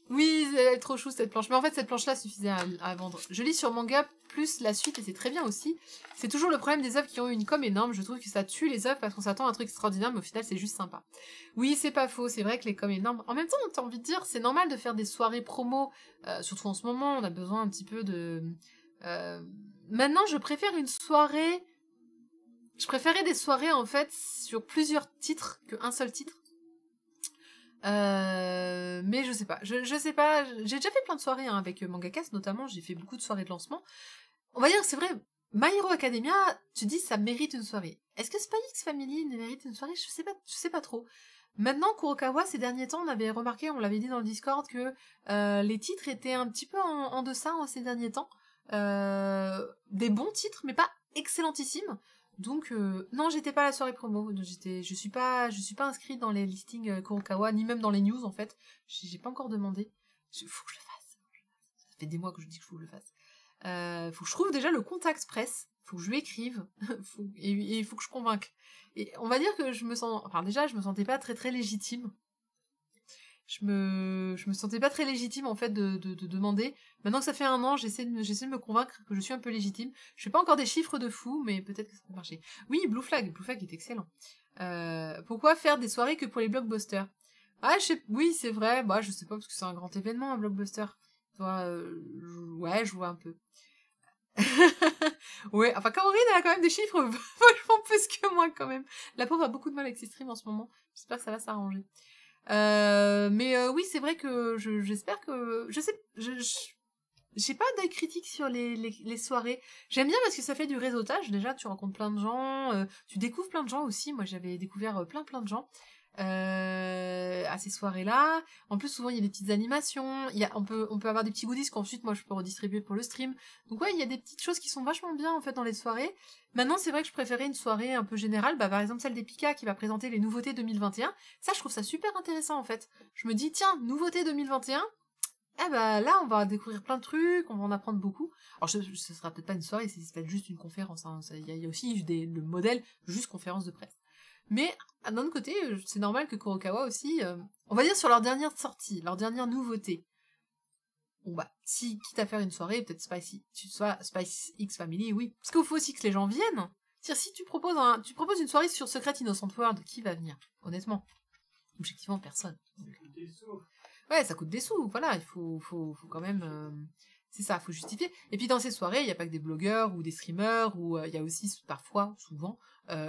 Oui, elle est trop chou cette planche. Mais en fait, cette planche-là suffisait à vendre. Je lis sur manga plus la suite et c'est très bien aussi. C'est toujours le problème des œuvres qui ont eu une com énorme. Je trouve que ça tue les œuvres parce qu'on s'attend à un truc extraordinaire, mais au final, c'est juste sympa. Oui, c'est pas faux. C'est vrai que les coms énormes. En même temps, t'as envie de dire, c'est normal de faire des soirées promo. Surtout en ce moment, on a besoin un petit peu de... Maintenant, je préfère une soirée... Je préférais des soirées, en fait, sur plusieurs titres qu'un seul titre. Mais je sais pas, je sais pas, j'ai déjà fait plein de soirées hein, avec Mangakas notamment, j'ai fait beaucoup de soirées de lancement. On va dire, c'est vrai, My Hero Academia, tu dis ça mérite une soirée. Est-ce que Spy X Family mérite une soirée? Je sais pas trop. Maintenant, Kurokawa, ces derniers temps, on avait remarqué, on l'avait dit dans le Discord, que les titres étaient un petit peu en deçà hein, ces derniers temps. Des bons titres, mais pas excellentissimes. Donc non, j'étais pas à la soirée promo. Je suis pas inscrite dans les listings Kurokawa, ni même dans les news en fait. J'ai pas encore demandé. Faut que je le fasse. Ça fait des mois que je dis que je faut que je le fasse. Faut que je trouve déjà le contact presse. Faut que je lui écrive. Et il faut que je convainque. Et on va dire que je me sentais pas très très légitime. Je me sentais pas très légitime en fait de demander. Maintenant que ça fait 1 an, j'essaie de me convaincre que je suis un peu légitime. Je fais pas encore des chiffres de fou, mais peut-être que ça peut marcher. Oui, Blue Flag est excellent. Pourquoi faire des soirées que pour les blockbusters? Ah, oui, c'est vrai. Bah, je sais pas parce que c'est un grand événement, un blockbuster. Toi, ouais, je vois un peu. Ouais, enfin, Kaorin, elle a quand même des chiffres vachement plus que moi quand même. La pauvre a beaucoup de mal avec ses streams en ce moment. J'espère que ça va s'arranger. Mais oui, c'est vrai que j'espère que... J'ai pas d'œil critique sur les soirées. J'aime bien parce que ça fait du réseautage. Déjà, tu rencontres plein de gens, tu découvres plein de gens aussi. Moi, j'avais découvert plein de gens à ces soirées-là. En plus, souvent, il y a des petites animations. On peut avoir des petits goodies qu'ensuite, moi, je peux redistribuer pour le stream. Donc ouais, il y a des petites choses qui sont vachement bien, en fait, dans les soirées. Maintenant, c'est vrai que je préférais une soirée un peu générale. Bah, par exemple, celle des Pika qui va présenter les nouveautés 2021. Ça, je trouve ça super intéressant, en fait. Je me dis, tiens, nouveautés 2021. Eh ben là, on va découvrir plein de trucs, on va en apprendre beaucoup. Alors, ce sera peut-être pas une soirée, c'est peut-être juste une conférence. Hein. Il y a aussi le modèle juste conférence de presse. Mais d'un autre côté, c'est normal que Kurokawa aussi, on va dire sur leur dernière sortie, leur dernière nouveauté. Bon bah, si quitte à faire une soirée, peut-être Spice X Family, oui. Parce qu'il faut aussi que les gens viennent. C'est-à-dire, si tu proposes une soirée sur Secret Innocent World, qui va venir? Honnêtement. Objectivement, personne. Ouais, ça coûte des sous, voilà, il faut quand même... c'est ça, faut justifier. Et puis dans ces soirées, il n'y a pas que des blogueurs ou des streamers, ou il y a aussi, parfois, souvent,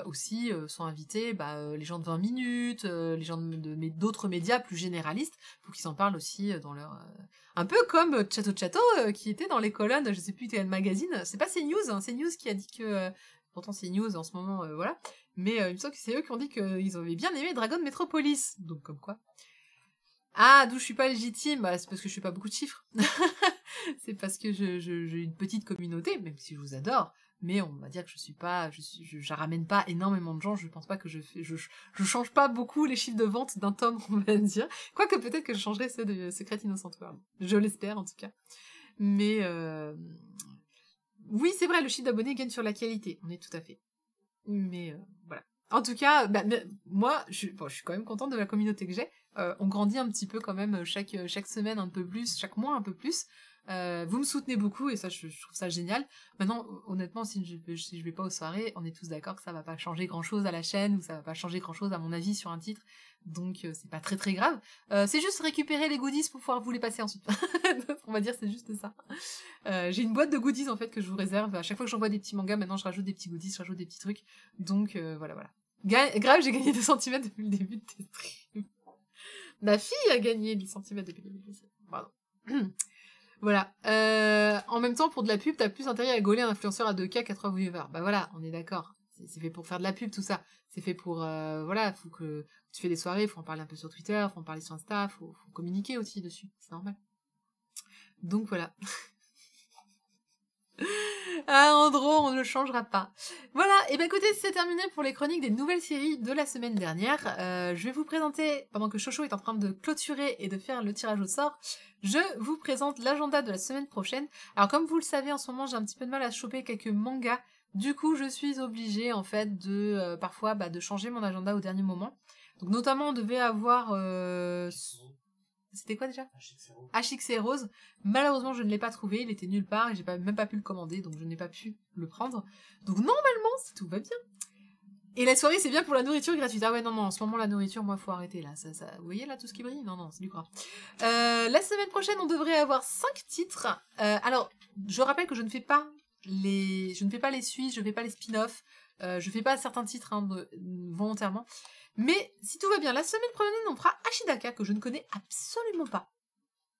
aussi sont invités les gens de 20 minutes, les gens d'autres médias plus généralistes, pour qu'ils en parlent aussi dans leur... Un peu comme Chato qui était dans les colonnes, je sais plus quel magazine, c'est pas CNews, hein, CNews qui a dit que... Pourtant c'est News en ce moment, voilà. Mais il me semble que c'est eux qui ont dit qu'ils avaient bien aimé Dragon Metropolis. Donc comme quoi... Ah, d'où je suis pas légitime, bah, c'est parce que je fais pas beaucoup de chiffres. C'est parce que j'ai une petite communauté, même si je vous adore, mais on va dire que je ramène pas énormément de gens, je pense pas que je change pas beaucoup les chiffres de vente d'un tome, on va dire. Quoique peut-être que je changerai ceux de Secret Innocent World. Je l'espère, en tout cas. Mais, oui, c'est vrai, le chiffre d'abonnés gagne sur la qualité, on est tout à fait. Mais, voilà. En tout cas, moi, je suis quand même contente de la communauté que j'ai. On grandit un petit peu quand même chaque semaine un peu plus, chaque mois un peu plus. Vous me soutenez beaucoup et ça, je trouve ça génial. Maintenant, honnêtement, si je vais pas aux soirées, on est tous d'accord que ça va pas changer grand chose à la chaîne ou ça va pas changer grand chose à mon avis sur un titre. Donc, c'est pas très très grave. C'est juste récupérer les goodies pour pouvoir vous les passer ensuite. On va dire c'est juste ça. J'ai une boîte de goodies en fait que je vous réserve. À chaque fois que j'envoie des petits mangas, maintenant je rajoute des petits goodies, je rajoute des petits trucs. Donc, voilà. Grave, j'ai gagné 2 centimètres depuis le début de tes streams. Ma fille a gagné 10 centimètres depuis le début de tes streams. Pardon. Voilà. En même temps, pour de la pub, t'as plus intérêt à gauler un influenceur à 2K qu'à 3 viewers. Bah voilà, on est d'accord. C'est fait pour faire de la pub, tout ça. C'est fait pour, voilà, faut que tu fais des soirées, faut en parler un peu sur Twitter, faut en parler sur Insta, faut communiquer aussi dessus. C'est normal. Donc voilà. Ah, Andro, on ne le changera pas. Voilà, et ben écoutez, c'est terminé pour les chroniques des nouvelles séries de la semaine dernière. Je vais vous présenter, pendant que Chocho est en train de clôturer et de faire le tirage au sort, je vous présente l'agenda de la semaine prochaine. Alors comme vous le savez, en ce moment, j'ai un petit peu de mal à choper quelques mangas. Du coup, je suis obligée, en fait, de parfois de changer mon agenda au dernier moment. Donc notamment, on devait avoir... C'était quoi déjà? HX et Rose. Malheureusement, je ne l'ai pas trouvé, il était nulle part et j'ai même pas pu le commander, donc je n'ai pas pu le prendre. Donc normalement, si tout va bien. Et la soirée, c'est bien pour la nourriture gratuite. Ah ouais, non, en ce moment, la nourriture, moi, faut arrêter, là. Vous voyez, là, tout ce qui brille? Non, c'est du gras. La semaine prochaine, on devrait avoir 5 titres. Alors, je rappelle que je ne fais pas les suites, je fais pas les spin-offs, je fais pas certains titres volontairement. Mais si tout va bien, la semaine prochaine, on fera Ashidaka, que je ne connais absolument pas.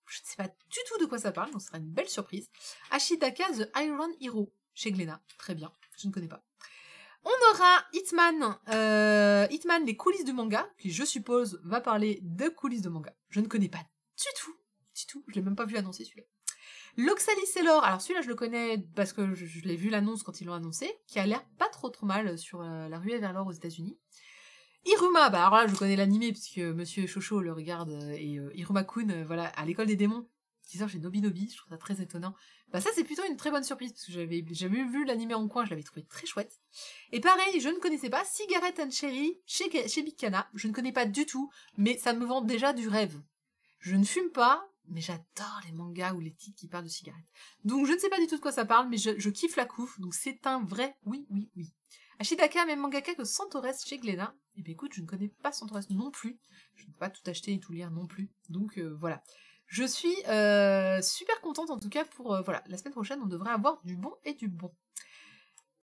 Je ne sais pas du tout de quoi ça parle, donc ce sera une belle surprise. Ashidaka The Iron Hero, chez Glénat. Très bien, je ne connais pas. On aura Hitman, les coulisses du manga, qui je suppose va parler de coulisses de manga. Je ne connais pas du tout, je l'ai même pas vu annoncer celui-là. L'Oxalis et l'or, alors celui-là je le connais parce que je l'ai vu l'annonce quand ils l'ont annoncé, qui a l'air pas trop mal sur la ruée vers l'or aux États-Unis. Iruma, alors là je connais l'animé puisque Monsieur Chocho le regarde et Iruma-kun, voilà, à l'école des démons, qui sort chez Nobinobi, je trouve ça très étonnant. Ça c'est plutôt une très bonne surprise parce que j'avais vu l'animé en coin, je l'avais trouvé très chouette. Et pareil, je ne connaissais pas Cigarette and Cherry chez Big Cana, je ne connais pas du tout, mais ça me vend déjà du rêve. Je ne fume pas, mais j'adore les mangas ou les titres qui parlent de cigarettes. Donc je ne sais pas du tout de quoi ça parle, mais je kiffe la couve, donc c'est un vrai oui. Ashidaka, même mangaka que Centaurès chez Glénat. Eh bien écoute, je ne connais pas Centaurès non plus. Je ne peux pas tout acheter et tout lire non plus. Donc voilà. Je suis super contente en tout cas pour... voilà, la semaine prochaine, on devrait avoir du bon et du bon.